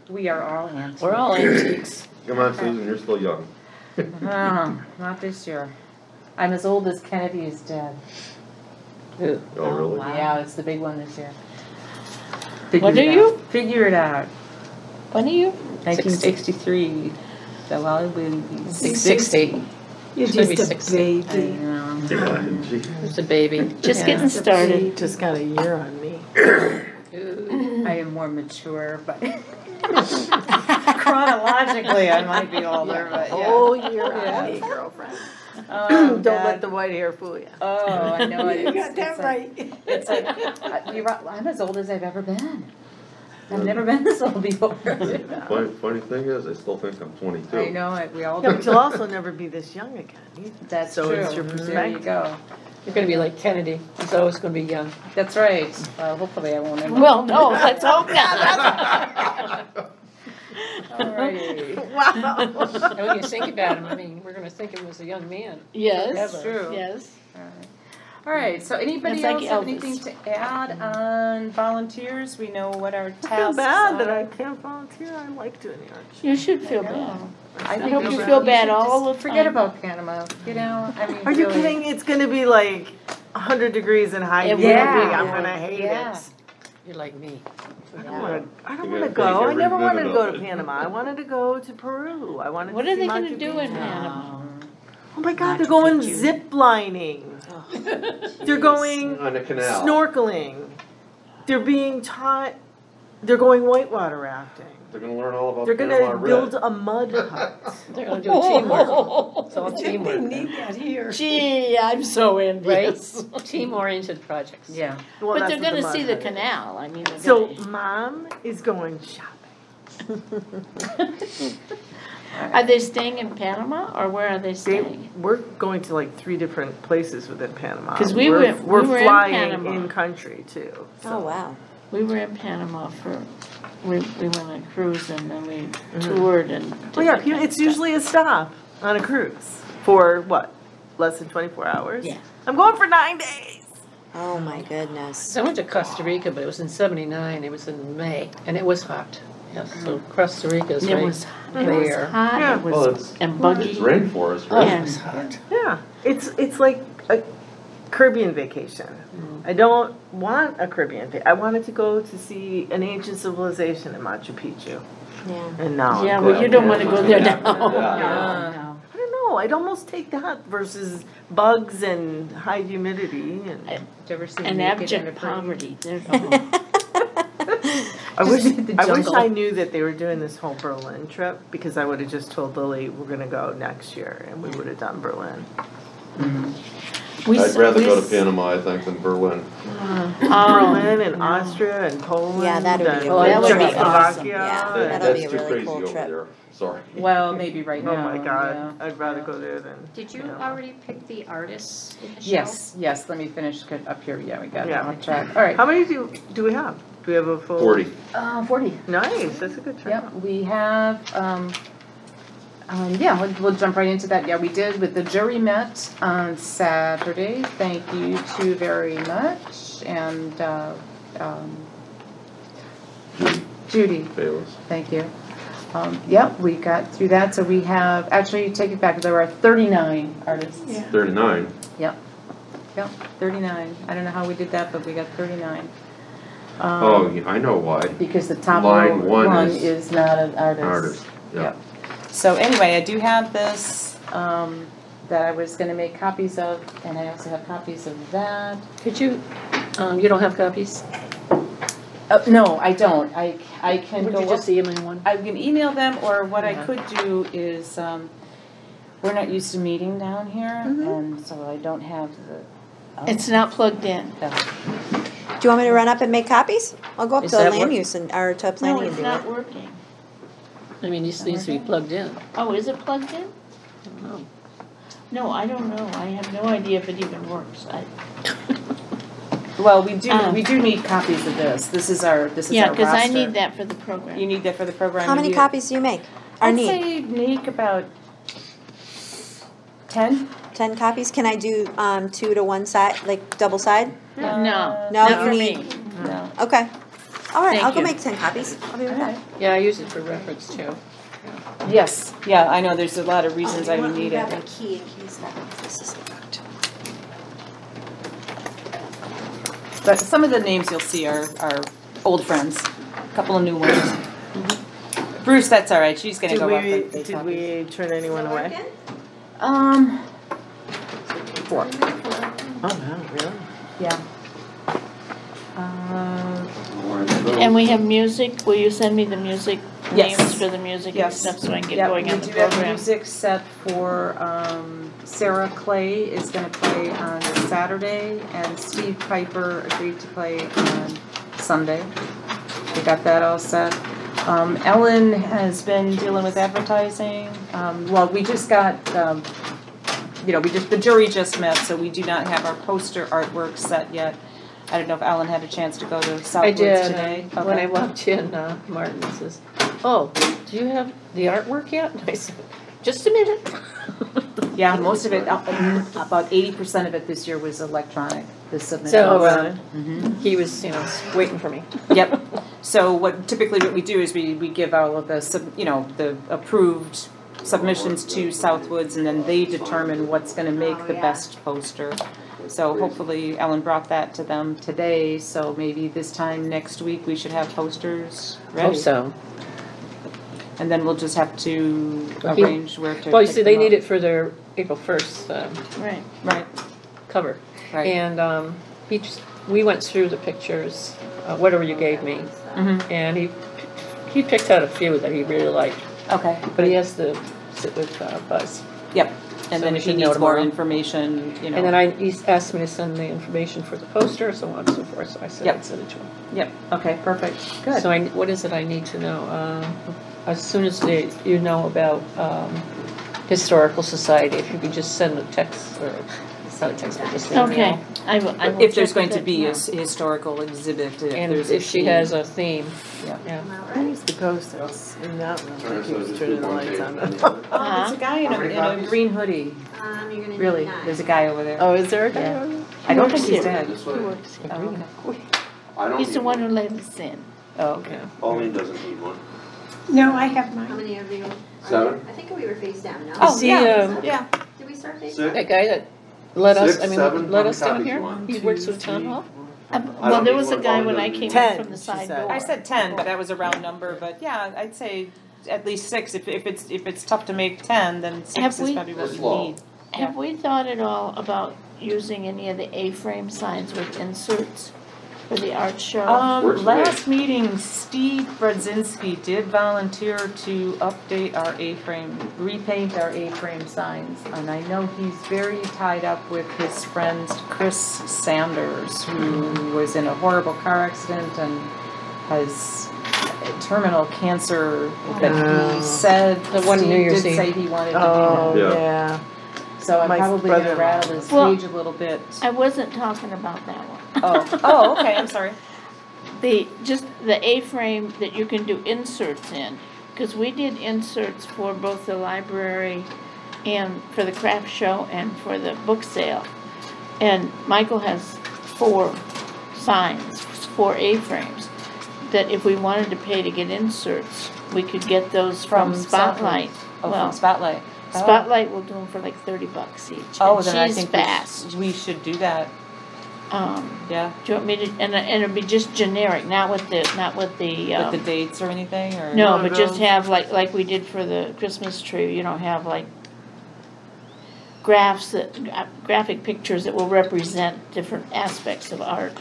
We are all antiques. we're all antiques. Come on, Susan, you're still young. Not this year. I'm as old as Kennedy is dead. Ooh. Oh, really? wow. Yeah, it's the big one this year. What Figure are it you? out. Figure it out. When are you? 1963. So I will be 60. You're It's gonna be just a 60. I baby. know. Yeah, gee. Just a baby. Just Yeah. getting started. Just got a year on me. Ooh. I am more mature, but chronologically I might be older, but yeah. Whole year on me, girlfriend. Oh, Don't let God. the white hair fool you. Oh, I know it. You It's- got that it's like- right. It's like, I'm as old as I've ever been. I've never been this old before. Funny thing is, I still think I'm 22. I know it, we all Yeah, do. but you'll also never be this young again either. That's So true. it's your There you perspective. go. You're gonna be like Kennedy, he's always gonna be young. That's right. Well, hopefully I won't end up. Well, no, let's hope not. Alrighty. Wow. And when you think about him, I mean, we're gonna think of him as a young man. Yes, That's true. yes. All right, so anybody That's like else have Elvis. anything to add on volunteers? We know what our tasks I feel bad that are. I can't volunteer. I like doing the arts. You should feel bad. I hope we you should- feel we bad should all just the Forget time. about Panama, you know, I mean, Are you really. kidding? It's gonna be like 100 degrees and high It humidity. will be. I'm gonna hate Yeah. it. You're like me. I don't wanna You're go. gonna I take never every wanted to minute go of to it. Panama. I wanted to go to Peru. I wanted What to are see they gonna Machu do in Picchu. Panama? Oh my God, they're Machu going Picchu. zip lining. They're going On the canal. snorkeling. They're being taught. They're going whitewater rafting. They're gonna learn all about They're Panama gonna Red. build a mud hut. They're gonna do teamwork. It's all We teamwork. need that here. Gee, I'm so envious. Team-oriented projects. Yeah. Well, But that's they're what gonna mud see the hut is. canal, I mean, they're So gonna- mom is going shopping. Are they staying in Panama, or where are they staying? We're going to like 3 different places within Panama. 'Cause we we're, were- we're we were in flying Panama. in country too. Oh, wow. We were in Panama we went on a cruise and then we toured and. did Well, yeah, that kind of it's stuff. usually a stop on a cruise for what? Less than 24 hours? Yeah. I'm going for 9 days. Oh, my goodness. So I went to Costa Rica, but it was in '79, it was in May, and it was hot. Yes, so Costa Rica's It right was there. hot, Yeah. it was, Well, it's, and it's buggy. rainforest, Oh, right? yeah. It's hot. Yeah, it's like a Caribbean vacation. I don't want a Caribbean vacation. I wanted to go to see an ancient civilization in Machu Picchu. Yeah. And now Yeah, I'm well, going you don't there. wanna go there now. No. I don't know. I'd almost take that versus bugs and high humidity. And Did you ever see And Naked and abject Afraid? poverty. I wish The I wish jungle. I knew that they were doing this whole Berlin trip because I would have just told Lily we're gonna go next year and we would have done Berlin. I'd rather go to Panama, I think, than Berlin. Berlin and Austria and Poland. Yeah, that would be and a that would be Czechoslovakia. awesome. Yeah. and- That'll be That's a too really crazy cool over trip. there, sorry. Well, maybe right now. Oh my God, yeah. I'd rather go there than. Did you know. already pick the artists in the show? Yes, let me finish up here, yeah, we got it Yeah. on track. All right. How many do we have? Do we have a full? 40. 40. Nice, that's a good turnout. Yep, we have, yeah, we'll jump right into that. Yeah, we did, with the jury met on Saturday. Thank you two very much. And Judy, Bayless. thank you. Yep, we got through that. So we have, actually, take it back, there are 39 artists. Yeah. 39. Yep, 39. I don't know how we did that, but we got 39. Oh, yeah, I know why. Because the top Line one one is is not an artist. Artist, yeah. Yep. So anyway, I do have this, that I was gonna make copies of, and I also have copies of that. Could you, you don't have copies? No, I don't. I can Would go you just up, email one? I can email them, or what I Yeah. could do is, we're not used to meeting down here, and so I don't have the. It's not plugged in. Do you want me to run up and make copies? I'll go up Is to that land work? use or to No, planning and it's do not it. working. I mean, this needs to be plugged in. Oh, is it plugged in? I don't know. No, I don't know. I have no idea if it even works. Well, we Um, do need copies of this. This is our Yeah, roster. because I need that for the program. You need that for the program? How many You- copies do you make? Or I'd need? say make about 10. 10 copies? Can I do 2 to one side, like double side? No, No, not you for need- me. No. Okay. All right, Thank I'll go you. make 10 copies. I'll be right back. Yeah, I use it for reference too. Yes, yeah, I know, there's a lot of reasons I Oh, you would want me need to it. grab a key in case that this is locked. But some of the names you'll see are old friends, a couple of new ones. Bruce, that's all right, she's gonna Did go up we, and make did copies. we turn anyone away? 4. Oh, wow, really? Yeah. And we have music. Will you send me the music Yes. names for the music and Yes. stuff so I can get Yep, going on we the do have program. music set for, Sarah Clay is gonna play on Saturday, and Steve Piper agreed to play on Sunday. We got that all set. Ellen has been dealing with advertising. Well, we just got, the jury just met, so we do not have our poster artwork set yet. I don't know if Ellen had a chance to go to I Southwoods did, today. and when I walked in, Martin says, "Oh, do you have the artwork yet?" And I said, "Just a minute." Yeah, most of it, about 80% of it this year was electronic, the submission. So, he was, waiting for me. Yep. So typically what we do is we give all of the, the approved submissions to Southwoods, and then they determine what's gonna make the best poster. So hopefully Ellen brought that to them today, so maybe this time next week we should have posters ready. Hope so. And then we'll just have to arrange where to. Well, you pick see, they them need up. it for their April 1st Right. Right, cover. right. And we went through the pictures, whatever you gave me, Mhm. and he picked out a few that he really liked. Okay. But he has to sit with Buzz. Yep. And So then we if he should know needs more tomorrow. information, And then he asked me to send the information for the poster, so on and so forth, so I said Yep. I'd send it to him. Yep, okay, perfect, good. So what is it I need to know? As soon as you know about Historical Society, if you could just send a text, or it's not a text, but just an email. Okay, I will If there's check going with to it be a tomorrow. historical exhibit, And there's a if she theme. has a theme, Yeah. yeah. Who used to post this in that room? He was turning the lights on. Oh, there's a guy in a green hoodie, You're gonna really, there's a guy over there. Oh, is there a guy? Yeah. over there? I don't think works he's here. dead. This He way. works here. Oh, okay. I don't He's the need one who let us in. Oh, okay. Pauline doesn't need one. No, I have mine. How many of you? 7? I think we were face down, no? Oh, See, yeah, yeah. Did we start face 6? That guy that let us, 6, 7, let how us many down copies here, you want? he works with town hall? Well, don't there need was a one, guy all when of I them. came in 10, from the she side said. door. I said 10, but that was a round number, but yeah, I'd say at least 6. If it's tough to make 10, then 6 Have is we- probably what That's we low. need. Have we thought at all about using any of the A-frame signs with inserts for the art show? Works for me. Last meeting, Steve Brodzinski did volunteer to update our A-frame, repaint our A-frame signs. And I know he's very tied up with his friend Chris Sanders, who was in a horrible car accident and has terminal cancer, but he said, The one New Steve Year's did Eve. say he wanted to Oh, do that. Yeah. yeah. So I'm My probably gonna brother-in-law. rattle his Well- cage a little bit. I wasn't talking about that one. Oh, okay, I'm sorry. Just the A-frame that you can do inserts in, because we did inserts for both the library and for the craft show and for the book sale. And Michael has 4 signs, 4 A-frames, that if we wanted to pay to get inserts, we could get those from From Spotlight. Oh, Well, from Spotlight. Oh. Spotlight will do them for like $30 each. Oh, and then I she's think fast. we should do that, yeah. Do you want me to, and it'll be just generic, not with the, With the dates or anything, or? no, One of but just those. have like we did for the Christmas tree, have like graphic pictures that will represent different aspects of art.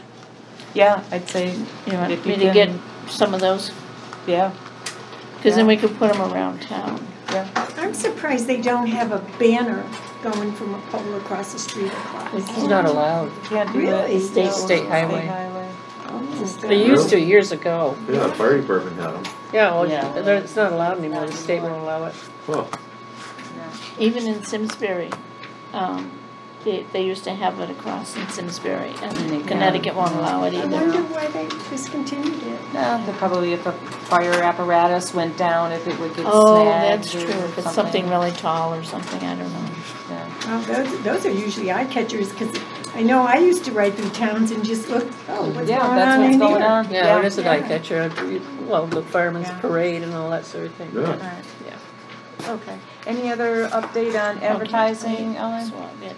Yeah, I'd say, You want If me you to get can- some of those? yeah, Cause then we could put them around town. yeah. I'm surprised they don't have a banner going from a pole across the street across. It's not allowed. Can't do it. Really? State highway. Oh, They used to years ago. Yeah, fire department had them. Yeah, well, Yeah. it's not allowed anymore, the state won't allow it. Huh. Even in Simsbury, they used to have it across in Simsbury, and Connecticut won't allow it I either. wonder why they discontinued it. No, they probably if a fire apparatus went down, if it would get Oh, snagged that's or true, if it's something really tall or something, I don't know. Yeah. Well, those are usually eye catchers, because I know I used to ride through towns and just look, oh, what's Yeah, going that's on what's in going here? on. Yeah, it is an eye Yeah. catcher, well, the fireman's Yeah. parade and all that sort of thing. Yeah. Alright. Yeah. Okay. Any other update on advertising, Ellen? So I'll get-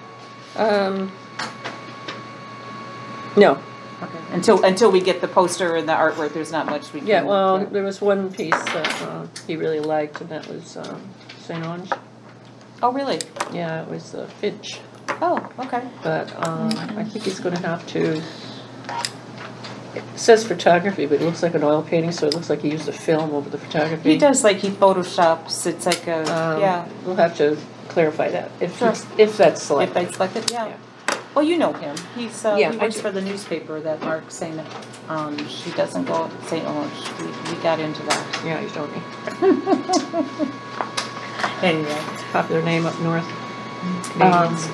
No, Okay. Until we get the poster and the artwork, there's not much we can. yeah, well, do. there was one piece that he really liked, and that was St. Ange. Oh, really? Yeah, it was Finch, Oh, okay. but I think he's gonna have to It says photography, but it looks like an oil painting, so it looks like he used a film over the photography. He does, like, he photoshops, it's like a, yeah. We'll have to clarify that, if Sure. it's, if that's If selected. they select it, yeah. Well, you know him. He's, Yeah, he I works do. for the newspaper that Mark's saying that, she doesn't go to St. Orange. We got into that. Yeah, you told me. Anyway. Popular name up north. Canadians.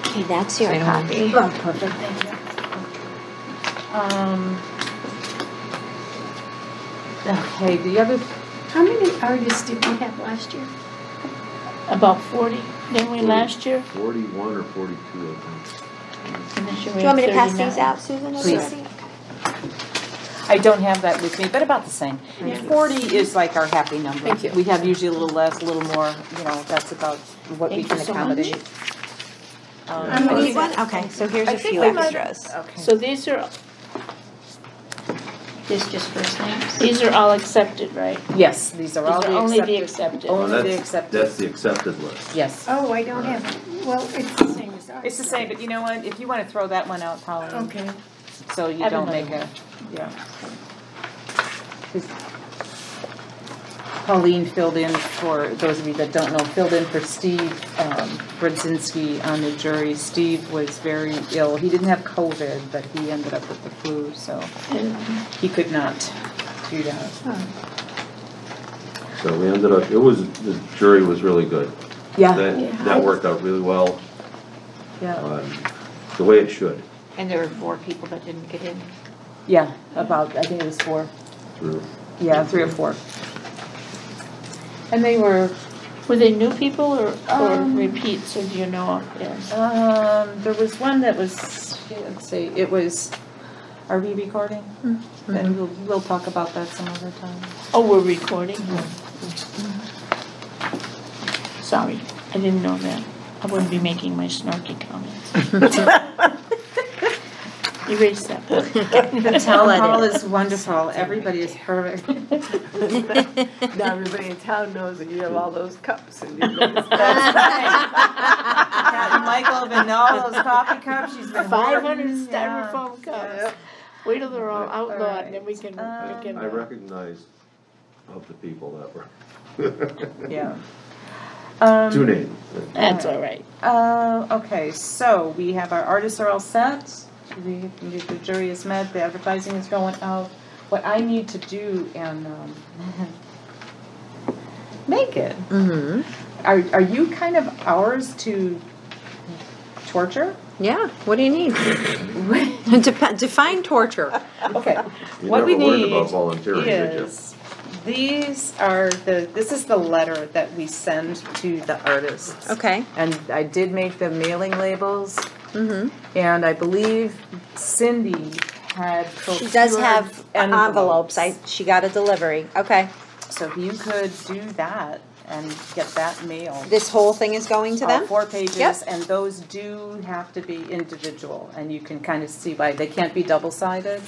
Okay, that's your St. Orange. copy. Oh, perfect, thank you. Okay, the other, How many artists did we have last year? About 40, didn't we last year? 41 or 42, I think. And this year Do we you want me had to pass these 39. out, Susan? Are Please. you ready? I don't have that with me, but about the same. Yeah. 40 is like our happy number. Thank you. We have usually a little less, a little more, that's about what we Thank can you so much. accommodate. You need one? Okay, so here's I a think few we might- extras. Okay. So these are, This just first names? these are all accepted, right? Yes, these are all These the are only the accepted. accepted. Only the That's accepted, the accepted list. yes. Oh, I don't have it. Well, it's the same as ours. It's the same, but you know what, if you want to throw that one out, Pauline, Okay. so you Have don't another make a, yeah. Pauline filled in for, those of you that don't know, filled in for Steve Brodzinski on the jury. Steve was very ill. He didn't have COVID, but he ended up with the flu, so he could not do that. So we ended up, the jury was really good. Yeah, That worked out really well, yeah, the way it should. And there were 4 people that didn't get in. yeah, about, I think it was 4. Through. Yeah, 3 or 4. And they were, Were they new people or repeats, or do you know? Yes. there was one that was, let's see, it was, are we recording? Then we'll talk about that some other time. Oh, we're recording? Sorry, I didn't know that. I wouldn't be making my snarky comments. Erase that part. The town hall is wonderful, everybody is perfect. Now everybody in town knows that you have all those cups and you know this. That's right. Captain Michael have been all those coffee cups, she's been 500 hoarding, yeah. styrofoam cups. Wait till they're all outlawed, and then we can, I recognize of the people that were. Yeah. Two names. That's all right. Okay, so we have our artists are all set. The jury is met, the advertising is going out. What I need to do and make it. Are you kind of ours to torture? Yeah, what do you need? Define torture. Okay, You what we never learned need about volunteering, did you? is, this is the letter that we send to the artists. Okay. And I did make the mailing labels, Mm-hmm. and I believe Cindy had She does procured have envelopes. She got a delivery. Okay. So if you could do that and get that mailed. This whole thing is going to All them? 4 pages, Yep. and those do have to be individual, and you can kind of see why they can't be double-sided.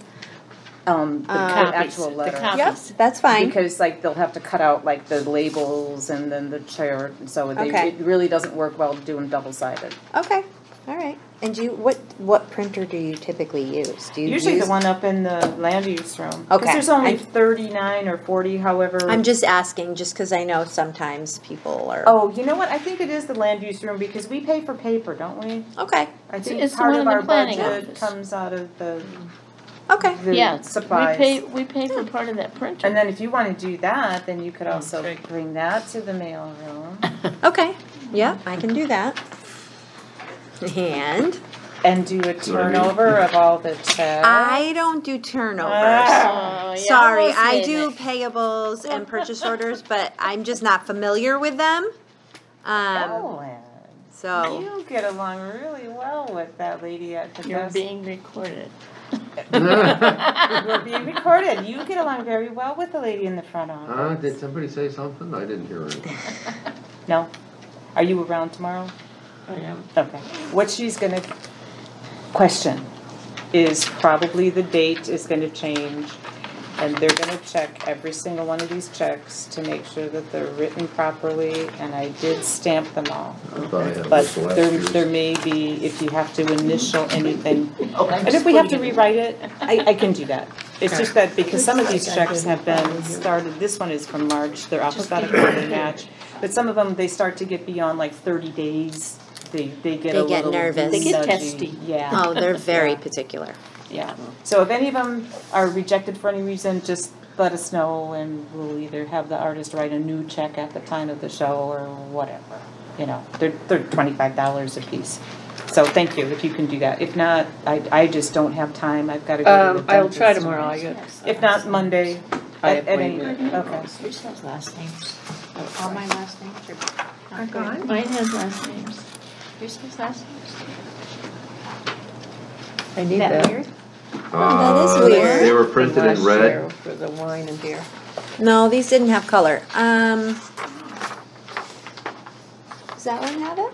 The actual the letter. copies. Yep, that's fine. Because like they'll have to cut out like the labels and then the chart, so Okay. it really doesn't work well doing double-sided. Okay, all right. And what printer do you typically use? Do you Usually use? the one up in the land use room. Okay. Because there's only 39 or 40, however. I'm just asking, just because I know sometimes people are. Oh, you know what? I think it is the land use room because we pay for paper, don't we? Okay, I think It's the part one of in the our planning budget office. comes out of the okay. Yeah, supplies. we pay for part of that printer. And then if you want to do that, then you could also great. bring that to the mail room. Okay, yeah, I can do that. And And do a turnover of all the checks. I don't do turnovers. Oh, you Sorry, almost I did do it. payables and purchase orders, but I'm just not familiar with them. Ellen, So, you get along really well with that lady at the You're desk. being recorded. You're being recorded. You get along very well with the lady in the front office. Did somebody say something? I didn't hear anything. No? Are you around tomorrow? I am. Okay. What she's gonna question is probably the date is gonna change. And they're gonna check every single one of these checks to make sure that they're written properly, and I did stamp them all. I thought I had But this last there, year's. there may be, if you have to initial anything, and if we have to rewrite it, I can do that. It's just that because some of these checks have been started, this one is from March, they're alphabetical, they match. But some of them, they start to get beyond like 30 days, they get a They get little nervous. They get nudgy. testy. Yeah. Oh, they're very Yeah. particular. Yeah, so if any of them are rejected for any reason, just let us know and we'll either have the artist write a new check at the time of the show or whatever. You know, they're $25 a piece. So thank you if you can do that. If not, I just don't have time. I've got to go to the I'll try dentist tomorrow, I tomorrow. got. If not, Monday. I at any- appointment. Okay. Yours has last names. All my last names are. Are gone? Mine has last names. Yours has last names. I need Isn't that that. weird? That is weird. They were printed in Last red. year For the wine and beer. No, these didn't have color. Does that one have it?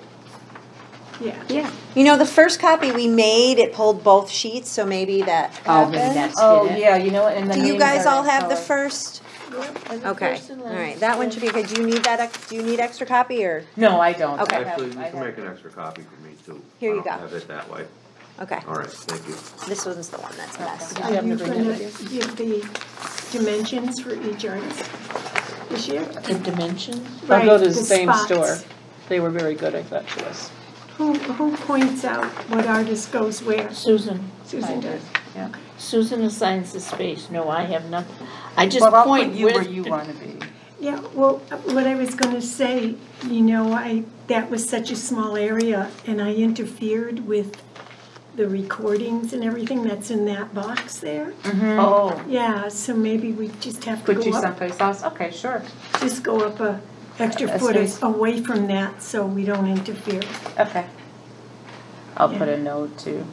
Yeah. You know, the first copy we made, it pulled both sheets, so maybe that Oh, maybe happened. that's Oh, it. yeah, you know what, and the Do you names guys are all in have the color. first? The Okay, first and all last, right, that one yeah. should be okay. Do you need that, do you need extra copy or? No, I don't. Okay. I have- Actually, you I can have- make an extra copy for me too. Here you I go. don't have it that way. Okay, All right, thank you. this one's the one that's messed. Are you gonna give the dimensions for each artist this year? The dimensions? I'll go to Right, the same spots. store. They were very good, I thought, to us. Who points out what artist goes where? Susan. Susan does. Susan assigns the space. No, I have nothing. I just Well, I'll point put you where with. you want to be. Yeah, well, what I was gonna say, you know, that was such a small area and I interfered with the recordings and everything that's in that box there. Oh, Yeah, so maybe we just have to put you go up, someplace else? Okay, sure. just go up a extra A foot space. away from that so we don't interfere. Okay. I'll put Yeah. a note too.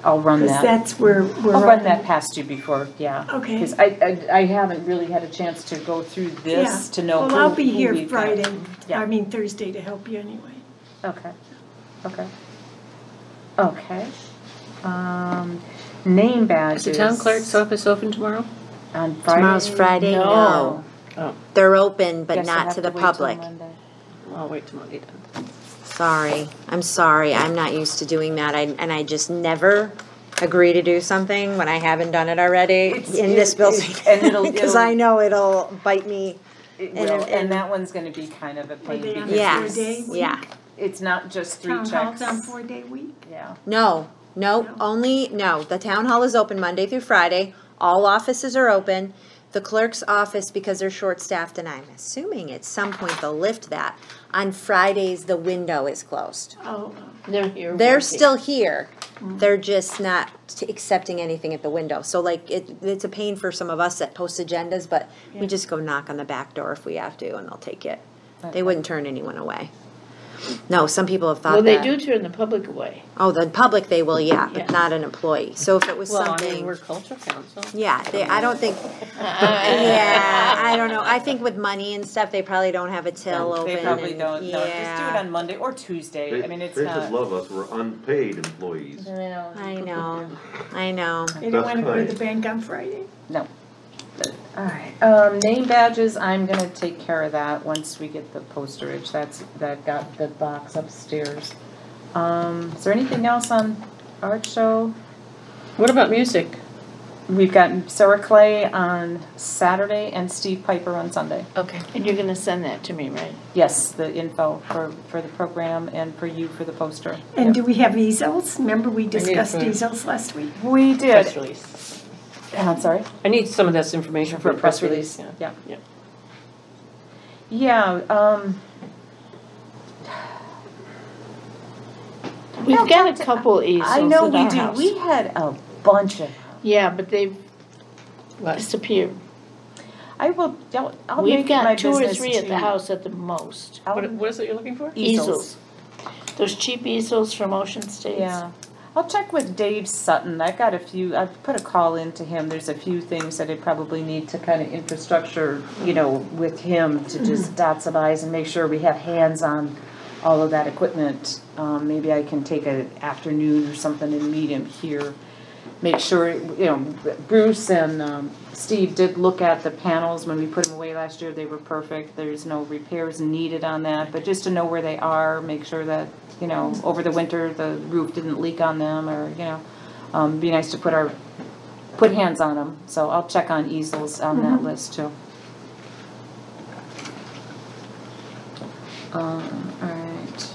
I'll run Because that. that's where we're. I'll run that past you before, yeah. Okay. Because I haven't really had a chance to go through this to know who. Well, I'll be who here we've got. Friday, Yeah. I mean Thursday to help you anyway. Okay, okay. Name Is badges. the town clerk's office open tomorrow? On Friday? Tomorrow's Friday? No. Oh, They're open, but Guess I'll not have to the wait till public. Monday. I'll wait till Monday then. Sorry, I'm sorry, I'm not used to doing that, and I just never agree to do something when I haven't done it already It's- in this building. and it'll- Because I know it'll bite me. It And- will, and- and that one's gonna be kind of a pain they on because a Yes, 4-day week? yeah. it's not just 3 Town checks. hall's on 4-day week? Yeah. No, No. no, the town hall is open Monday through Friday, all offices are open. The clerk's office, because they're short-staffed, and I'm assuming at some point they'll lift that, on Fridays, the window is closed. Oh, They're here. They're working. still here, they're just not accepting anything at the window. So like, it's a pain for some of us that post agendas, but we just go knock on the back door if we have to, and they'll take it. They wouldn't turn anyone away. No, some people have thought Well, that. they do turn the public away. Oh, the public they will, yeah, Yeah. but not an employee. So if it was Well, I mean, something, we're culture council. yeah, I don't think, yeah, I don't know. I think with money and stuff, they probably don't have a till open. They probably and- don't, no, just do it Yeah, on Monday or Tuesday, I mean, it's They not. just love us, we're unpaid employees. I know. you don't That's wanna go to fine. the bank on Friday? No. Alright, name badges, I'm gonna take care of that once we get the posterage, that got the box upstairs. Is there anything else on art show? What about music? We've got Sarah Clay on Saturday and Steve Piper on Sunday. Okay. And you're gonna send that to me, right? Yes, the info for the program and for you for the poster. And do we have easels? Remember we it discussed for- easels last week? We Press did, release. I'm sorry? I need some of this information For for a a press press release, release. yeah. Yeah. Yeah, We've got a couple easels I know at we our do, house. we had a bunch of, Yeah, but they've What? disappeared. I'll make We've it my got 2 or business 3 at the to- house at the most. What is it you're looking for? Easels. Those cheap easels from Ocean States. Yeah, I'll check with Dave Sutton, I've got a few, I've put a call into him, there's a few things that I probably need to kind of infrastructure, you know, with him to just dot some i's and make sure we have hands on all of that equipment. Maybe I can take an afternoon or something and meet him here. make sure, you know, Bruce and Steve did look at the panels when we put them away last year. They were perfect. There's no repairs needed on that, but just to know where they are, make sure that, you know, over the winter, the roof didn't leak on them, or, you know, be nice to put hands on them. So I'll check on easels on that list too. All right.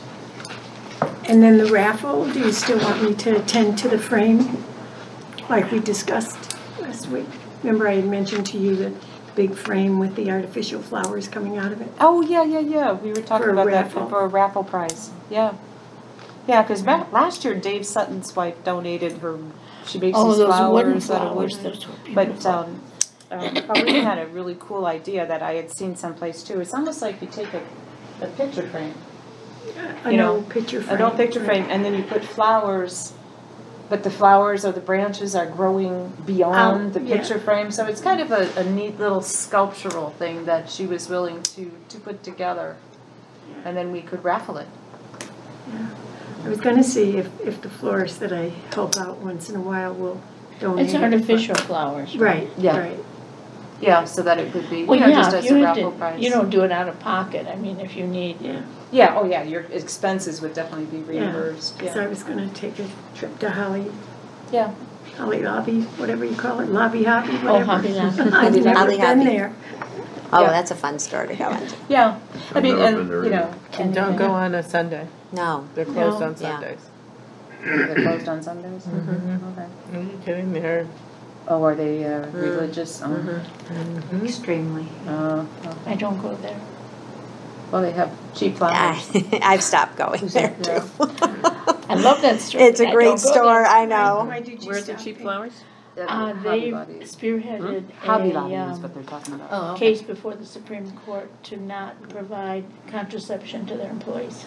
And then the raffle, do you still want me to attend to the frame, like we discussed last week? Remember I had mentioned to you the big frame with the artificial flowers coming out of it? Oh, yeah. We were talking For a about that raffle. for a raffle prize. Yeah. Yeah, because last year Dave Sutton's wife donated her, she makes Oh, these those flowers wooden out of flowers, wooden. those were But beautiful. Pauline had a really cool idea that I had seen someplace too. It's almost like you take a picture frame, An old picture frame. an old picture right. frame, and then you put flowers, but the flowers or the branches are growing beyond the yeah. picture frame. So it's kind of a neat little sculptural thing that she was willing to put together. And then we could raffle it. I was gonna see if the florist that I help out once in a while will donate. It's it, but- artificial flowers. Right, Yeah. right. Yeah, so that it would be, Well, you know, yeah, just if as you a had raffle to, prize. you don't do it out of pocket, I mean, if you need, Yeah, oh yeah, your expenses would definitely be reimbursed, Because I yeah. was gonna take a trip to Holly Lobby, whatever you call it, Lobby Hobby, whatever. Hobby Lobby. I've never Holly been Hobby. there. Oh, Yeah. that's a fun store to go into. Yeah, I I've mean, never been and, there you know, either. And don't go on a Sunday. No. They're closed No. on Yeah. Sundays. they're closed on Sundays? Okay. Are you kidding? They're Oh, are they religious? Oh. Extremely. I don't go there. Well, they have cheap flowers. I've stopped going there Yeah. too. I love that store. It's a I great don't go store, there. I know. Why did you Where's the stop cheap there? flowers? They Hobby Lobbies. spearheaded Hobby a Lobby is what they're talking about. Oh, okay. case before the Supreme Court to not provide contraception to their employees,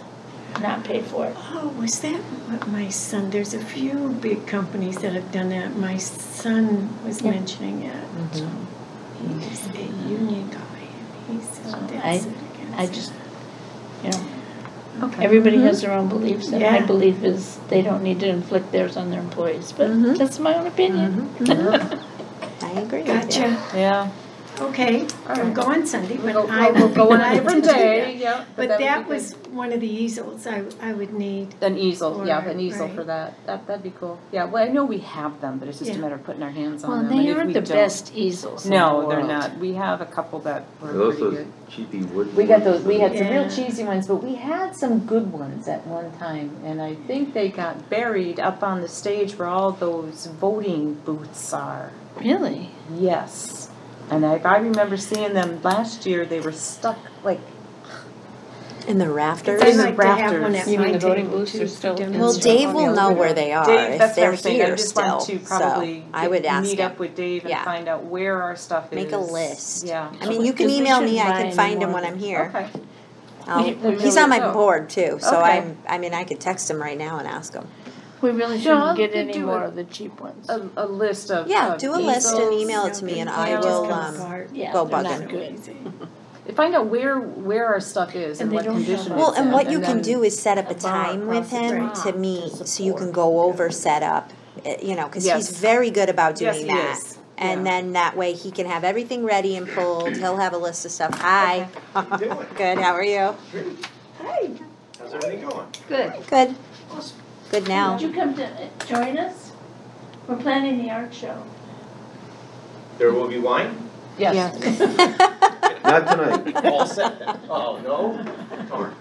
not pay for it. Oh, was that what my son, there's a few big companies that have done that. My son was Yeah. mentioning it. He's a union guy, and he said I- that's it I against just, it. you know, Okay. everybody has their own beliefs, and my Yeah. belief is they don't need to inflict theirs on their employees, but that's my own opinion. I agree with you. Gotcha. Yeah. Okay, All I'll right. go on Sunday, but We'll I will go on a glad to different do day, that. yeah. But would that be was one of the easels I would need. good. An easel, yeah, an Or- easel right. for that. That'd be cool. Yeah, well, I know we have them, but it's just a Yeah. matter of putting our hands on Well, them. they and if aren't we the don't- best easels in the No, world. they're not. We have a couple that were Are those pretty those good. cheapy wood? We got those, we had some Yeah. real cheesy ones, but we had some good ones at one time, and I think they got buried up on the stage where all those voting booths are. Really? Yes. And if I remember seeing them last year, they were stuck like, In the rafters? I'd In the like to have one rafters. at You my mean the voting table, booths too, are still- to Well, demonstrate. Dave will know where they are Dave, if that's what they're I'm saying. I here just still. want to probably So I would ask meet him. up with Dave and Yeah. find out where our stuff is. Make a list. Yeah. I mean, you can Because we email shouldn't me, I buy can any find him more when I'm than- here. Okay. He's really on my will. board too, so Okay. I mean, I could text him right now and ask him. We really No, shouldn't I'll get do any it. more of the cheap ones. A list of Yeah, of do a list and easels. email it to me and I Yeah. will, Yeah, go they're bug not him. good. Find out where our stuff is and And they what don't have condition a- it's Well, and in, what you can then- do is set up a a bar time with across the him street to meet, to so you can support. go over setup, you know, cause he's Yes. very good about Yes, doing he that. is. And Yeah. then that way he can have everything ready and pulled, he'll have a list of stuff. Hi. Good, how are you? Hi. How's everything going? Good. Good. Good now. Would you come to join us? We're planning the art show. There will be wine? Yes. Not tonight. All set then? Oh, no? Darn.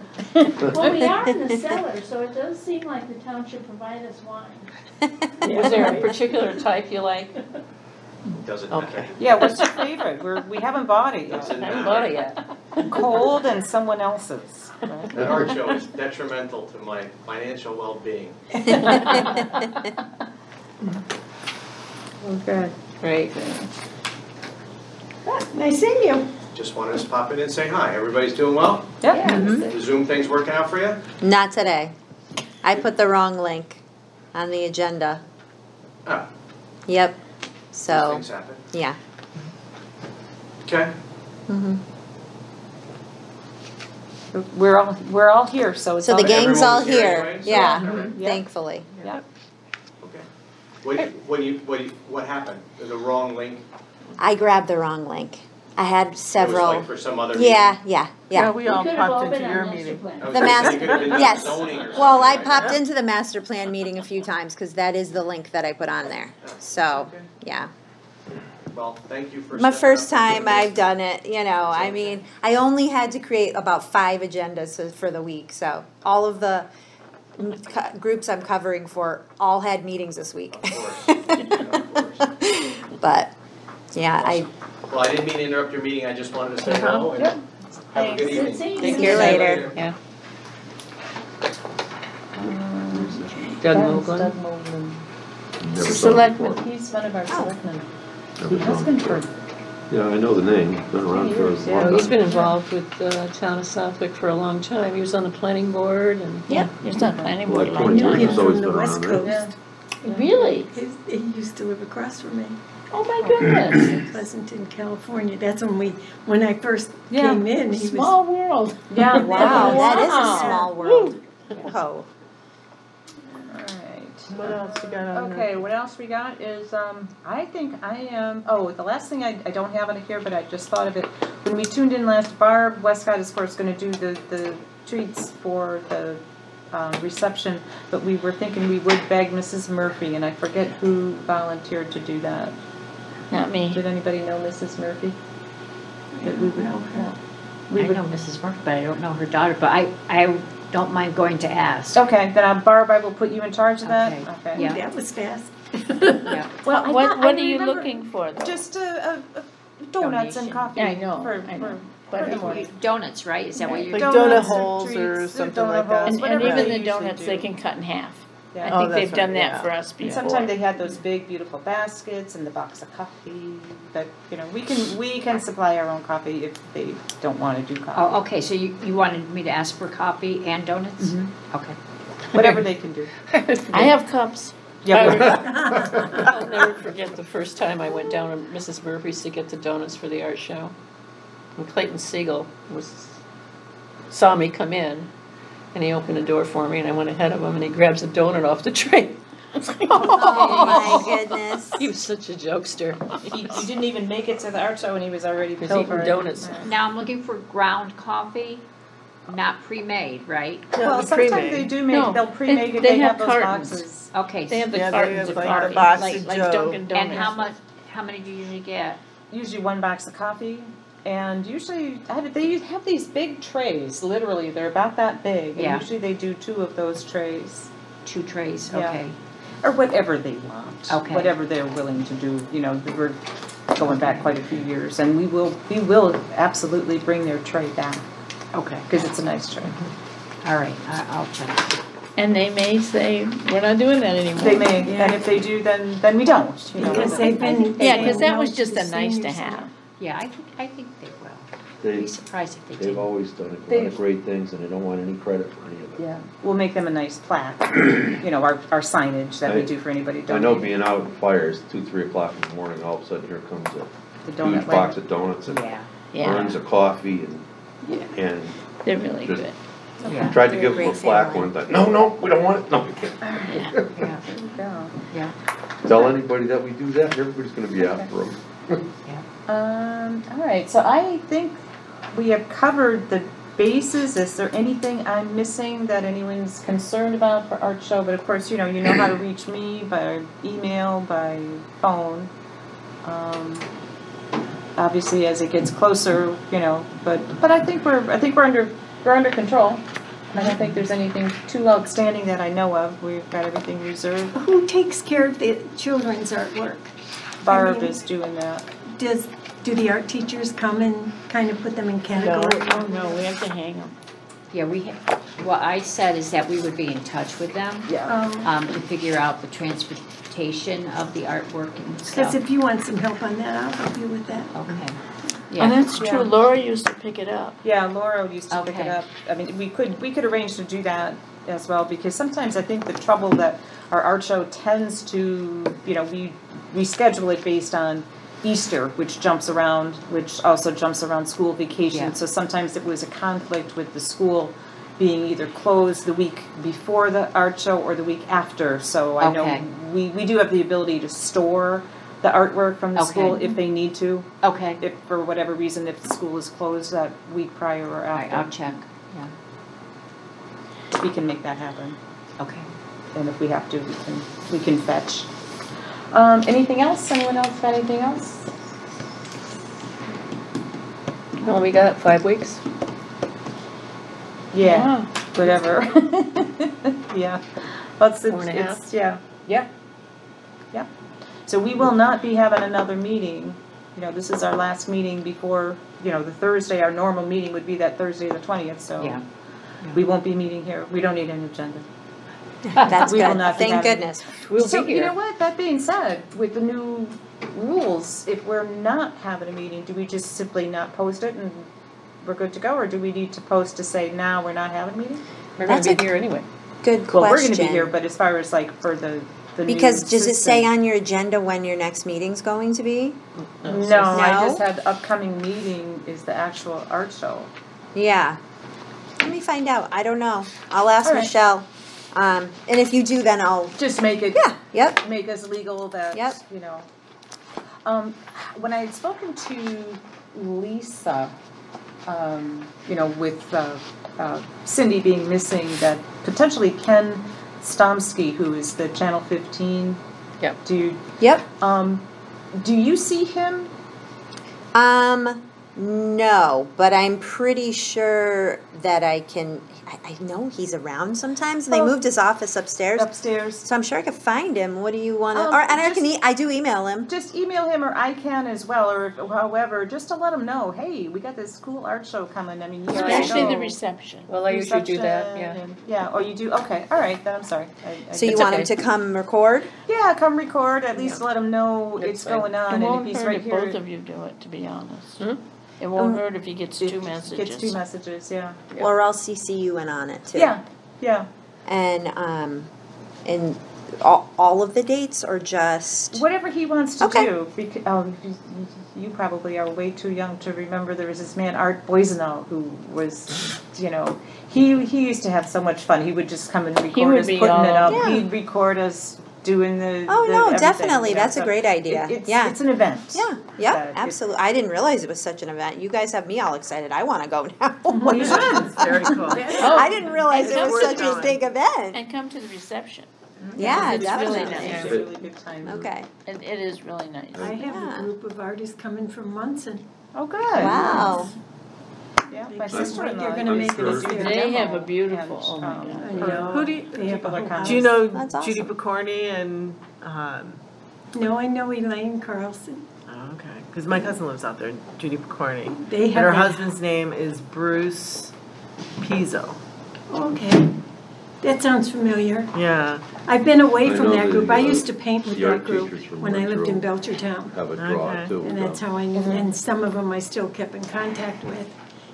Well, we are in the cellar, so it does seem like the town should provide us wine. Was there a particular type you like? Doesn't Okay. matter. Yeah, what's your favorite? We haven't bought it Doesn't yet. I haven't bought it yet. Cold and someone else's. right? That art show is detrimental to my financial well-being. Okay. Great. Nice seeing you. Just wanted us to pop in and say hi. Everybody's doing well? Yep. The Zoom thing's working out for you? Not today. I put the wrong link on the agenda. Oh, Yep. So, things happen. yeah. Okay. We're all here, so it's So all the gang's Everyone's all here here, anyway, so- yeah, All right. Yeah. thankfully. Yeah. Okay. What happened? The wrong link? I grabbed the wrong link. I had It was several. like for some other Yeah, meeting? yeah. We all We could've all popped into been your on master meeting. plan. I was The gonna say, master, you could've been doing yes. zoning or something Well, I like popped that. into the master plan meeting a few times because that is the link that I put on there. So, yeah. Well, thank you for. My stepping first up and time doing I've this. done it, you know, I mean, I only had to create about 5 agendas for the week, so all of the groups I'm covering for all had meetings this week. Of course. Of course. But, yeah, Awesome. Well, I didn't mean to interrupt your meeting, I just wanted to say hello and have a good evening. Thank you later. Yeah. Doug Doug Moglen. Never saw him Selectmen. before. He's one of our selectmen. Never He saw has him been before. for, Yeah, I know the name, he's been around for a Years, long Oh, he's been time. involved with the town of Southwick for a long time. He was on the planning board and. Yeah, it's not planning Well, board. like like 20 that. years. Him always from the been West around, right? Coast. Really? He used to live across from me, Oh, my goodness. Pleasanton, California. That's when I first Yeah. came in, he was. Small world. yeah. Wow, that is Wow. a small world. Oh. Alright, what else you got on there? Okay, what else we got is, I think I am, the last thing I don't have on here, but I just thought of it. When we tuned in last, Barb Westcott is of course gonna do the treats for the reception, but we were thinking we would beg Mrs. Murphy, and I forget who volunteered to do that. Not me. Did anybody know Mrs. Murphy? That we would know her. We I would, know Mrs. Murphy, but I don't know her daughter, but I don't mind going to ask. okay, then Barb, I will put you in charge of that. Okay. Yeah. That was fast. Yeah. Well, I What thought- I are you remember looking for, though? Just donuts and Donation. coffee. Yeah, I know, for- I know. for- But for the morning. Donuts, right? Is that what you're Like doing? donut Donuts holes or treats, something donut like that. holes, And whatever even they the usually donuts, they do. can cut in half. Yeah. I Oh, think they've that's done right, that yeah. for us And before. sometimes they had those big, beautiful baskets and the box of coffee. That we can supply our own coffee if they don't want to do coffee. Oh, okay, so you wanted me to ask for coffee and donuts? Mhm. Okay. Whatever they can do. I have cups. I'll never forget the first time I went down to Mrs. Murphy's to get the donuts for the art show. And Clayton Siegel saw me come in, and he opened the door for me, and I went ahead of him, and he grabs a donut off the tray. Oh my goodness. He was such a jokester. He didn't even make it to the art show and he was already He was eating pilfering. donuts. Now I'm looking for ground coffee, not pre-made, right? Well, the sometimes pre-made. they do No, make, they'll pre-make it, they they have have those cartons. boxes. Okay. They have the Yeah, they cartons have of like coffee, the box like of like Joe. Dunkin' Donuts. And how many do you usually get? Usually one box of coffee. And usually, they have these big trays, literally, they're about that big. Yeah. And usually they do 2 of those trays. 2 trays, Yeah. okay. Or whatever they want. Okay. Whatever they're willing to do, we're going back quite a few years. And we will absolutely bring their tray back, Okay. because it's a nice tray. All right, I'll check. And they may say, we're not doing that anymore. They may, and if they do, then we don't, Because they've been. Yeah, because that saying was no just to a nice to seniors. have. Yeah, I think they will. I'd They, be surprised if they they've didn't. always done a lot They've- of great things, and they don't want any credit for any of it. Yeah, we'll make them a nice plaque, our signage that we I- do for anybody I know donating. being out in fires, 2, 3 o'clock in the morning, all of a sudden, here comes The a donut huge box lady. of donuts and Yeah, Yeah, burns of coffee and they're really Just- good. yeah, tried to They're a give them a great plaque family. one time. No, we don't want it. No, we can't. yeah, Yeah. yeah. Tell anybody that we do that, everybody's gonna be after them. All right, so I think we have covered the bases. Is there anything I'm missing that anyone's concerned about for art show? But of course, you know how to reach me by email, by phone. Obviously, as it gets closer, but I think we're under control. I don't think there's anything too outstanding that I know of. We've got everything reserved. Who takes care of the children's artwork? Barb I mean, is doing that. Do the art teachers come and kind of put them in categories? Oh, no, we have to hang them. Yeah, what I said is that we would be in touch with them, Yeah. to figure out the transportation of the artwork and Because stuff. if you want some help on that, I'll help you with that. Okay. And Yeah, that's Yeah. true, Laura used to pick it up. Yeah, Laura used to pick it Okay. up. I mean, we could arrange to do that as well, because sometimes I think the trouble that our art show tends to, we schedule it based on Easter, which also jumps around school vacation. Yeah. So sometimes it was a conflict with the school being either closed the week before the art show or the week after. So I Okay. know we do have the ability to store the artwork from the Okay. school if they need to. Okay. If for whatever reason, if the school is closed that week prior or All right, after, I'll check. Yeah. we can make that happen. Okay. And if we have to, we can fetch. Anything else? Anyone else got anything else? Well, we got 5 weeks. Yeah, whatever. Yeah. Well, it's, 4.5. yeah. So we will not be having another meeting. You know, this is our last meeting before, you know, the Thursday, our normal meeting would be that Thursday, the 20th, so. Yeah. We won't be meeting here. We don't need an agenda. That's We will good. not be Thank having- goodness. We'll So, be you know here. what, that being said, with the new rules, if we're not having a meeting, do we just simply not post it and we're good to go? Or do we need to post to say, now we're not having a meeting? We're gonna That's be a- here anyway. Good Well, question. we're gonna be here, but as far as like for the new Because does it say system- on your agenda when your next meeting's going to be? No, No? I just had the upcoming meeting is the actual art show. Yeah. Let me find out. I don't know. I'll ask All right. Michelle. And if you do, then I'll. Just make it. Yeah. Yep. Make us legal that, Yep. you know. When I had spoken to Lisa, you know, with Cindy being missing, that potentially Ken Stomsky, who is the Channel 15 Yep. dude, Yep. do you see him? No, but I'm pretty sure that I can. I know he's around sometimes, and they Oh. moved his office upstairs. Upstairs. So I'm sure I could find him. What do you want to? Um, Or and I just- can. I do email him. Just email him, or I can as well, or however, just to let him know, hey, we got this cool art show coming. I mean, you guys Especially the know. reception. Well, I usually do that, Reception yeah. and- Yeah, oh, you do, okay, all right, then I'm sorry. So you It's want okay. him to come record? Yeah, come record, at least let him know That's it's fine. going on, It and if won't he's hurt right if here. both of you do it, to be honest. Hmm? It won't hurt if he gets it two Gets two messages. messages, yeah. Or I'll CC you in on it too. Yeah, And all of the dates or just? whatever he wants to Okay. do, because, you probably are way too young to remember, there was this man, Art Boisenau, who was, you know, he used to have so much fun, he would just come and record would us be putting it up, Yeah. he'd record us doing the Oh the no, everything, definitely. you know, That's a so great idea. it's, Yeah. it's an event. Yeah, that yeah, it- absolutely. I didn't realize it was such an event. You guys have me all excited. I want to go now. Well, you should. Very cool. I didn't realize it It's was worth such a going. big event. And come to the reception. Yeah, It's really definitely. nice. It's a really good time. Okay. It is really nice. I have Yeah. a group of artists coming from Munson. Oh, good. Wow. Yeah, They my just- sister-in-law. they're gonna make used to it do a the They have demo, a beautiful, and, oh my God. I know. Who do you- They have a people are whole coming. Do you house. know That's awesome. Judy Picorni and, No, I know Elaine Carlson. oh, okay, because my cousin lives out there, Judy Picorni. They And have her a- husband's name is Bruce Pizzo. Okay. That sounds familiar. Yeah. I've been away I from know that group. I the, used to paint with the art that group teachers from when I lived in Latrobe Belchertown. have a draw Okay. too. And that's how I knew, and some of them I still kept in contact with.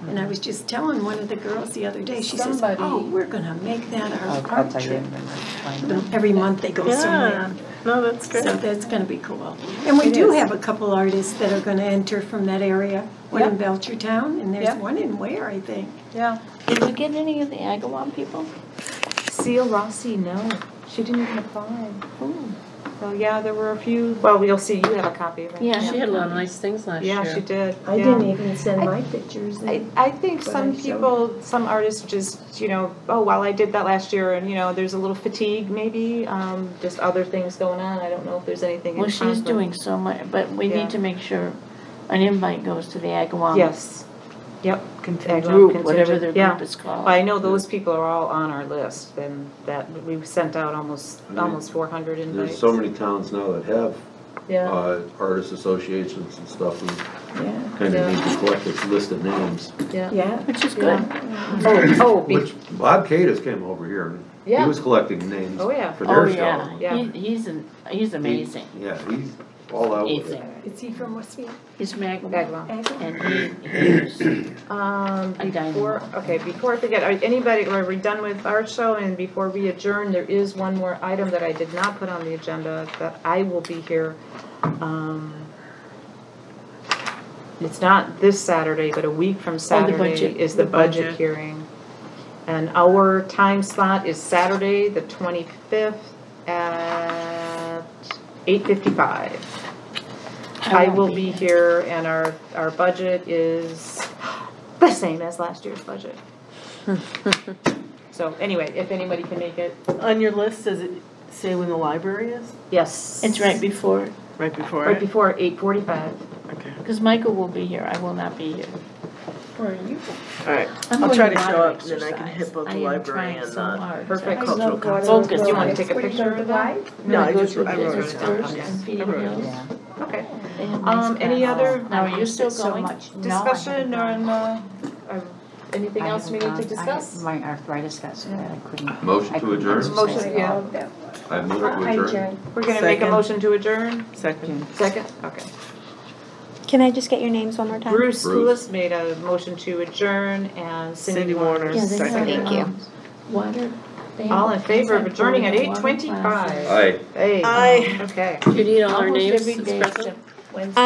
And I was just telling one of the girls the other day, she says, Somebody- oh, we're gonna make that our I'll art tell you. trip. Every month they go somewhere. No, that's great. So that's gonna be cool. And we It do is. have a couple artists that are gonna enter from that area. One in Yep. Belchertown, and there's Yep. one in Ware, I think. Yeah. Did we get any of the Agawam people? Seal Rossi, no, she didn't even apply. So, yeah, there were a few, well, we'll see, you have a copy of it. Yeah. She had a lot of nice things last year. Yeah, she did. I yeah. didn't even send my pictures in. I think But some I showed- people, some artists just, you know, oh, well, I did that last year, and, you know, there's a little fatigue maybe, just other things going on. I don't know if there's anything in Well, she's conflict. doing so much, but we Yeah. need to make sure an invite goes to the Agawam. Yes. Yep. Group, Contingent, whatever their yeah. group is called. I know those people are all on our list, and that, we've sent out almost 400 invites. There's so many towns now that have Yeah, artist associations and stuff, and yeah, kind yeah. of need to collect a list of names. Yeah. Yeah. Which is good. Which Bob Cadis came over here, and he Yeah. was collecting names Oh, yeah. for their Oh, show. yeah. Yeah. He's amazing. Yeah, he's all out with Amazing. it. Is he from Westfield? He's from Agawam. Bagwell. And he is, A Before, dynamo. okay, before I forget, are we done with art show? And before we adjourn, there is one more item that I did not put on the agenda, that I will be here. It's not this Saturday, but a week from Saturday budget. is the The budget budget. hearing. And our time slot is Saturday, the 25th at 8:55. I will be here, and our budget is the same as last year's budget. So anyway, if anybody can make it, On your list, does it say when the library is? yes. It's right before, Right before Right it? before 8:45. Okay. because Michael will be here, I will not be here. All right. I'm I'll going try to to show up, moderate then I can exercise. hit both the I am library trying and so the hard. Perfect. I cultural love conference. Focus. Do you want to take a picture of that? No, I Go just, to I wrote business it down. first Okay. and I Feeding wrote it Hills. down. Okay. They have nice Any crowds. other Now, are you still so going? much. No, I discussion haven't on, anything I else we haven't need to gone. discuss? My arthritis got so bad I couldn't. Motion I to couldn't adjourn? Motion, yeah. I move to adjourn. We're gonna make a Second. motion to adjourn. Second. Second? Okay. Can I just get your names one more time? Bruce Bruce. Koulis made a motion to adjourn, and Cindy Cindy Warner. Warner. Yeah, they Second. have, Thank you. Water. They have All in favor of outside adjourning at pouring water 8:25? classes. Aye. Hey. Aye. Okay. You need all our Almost names every day expressed? except Wednesday.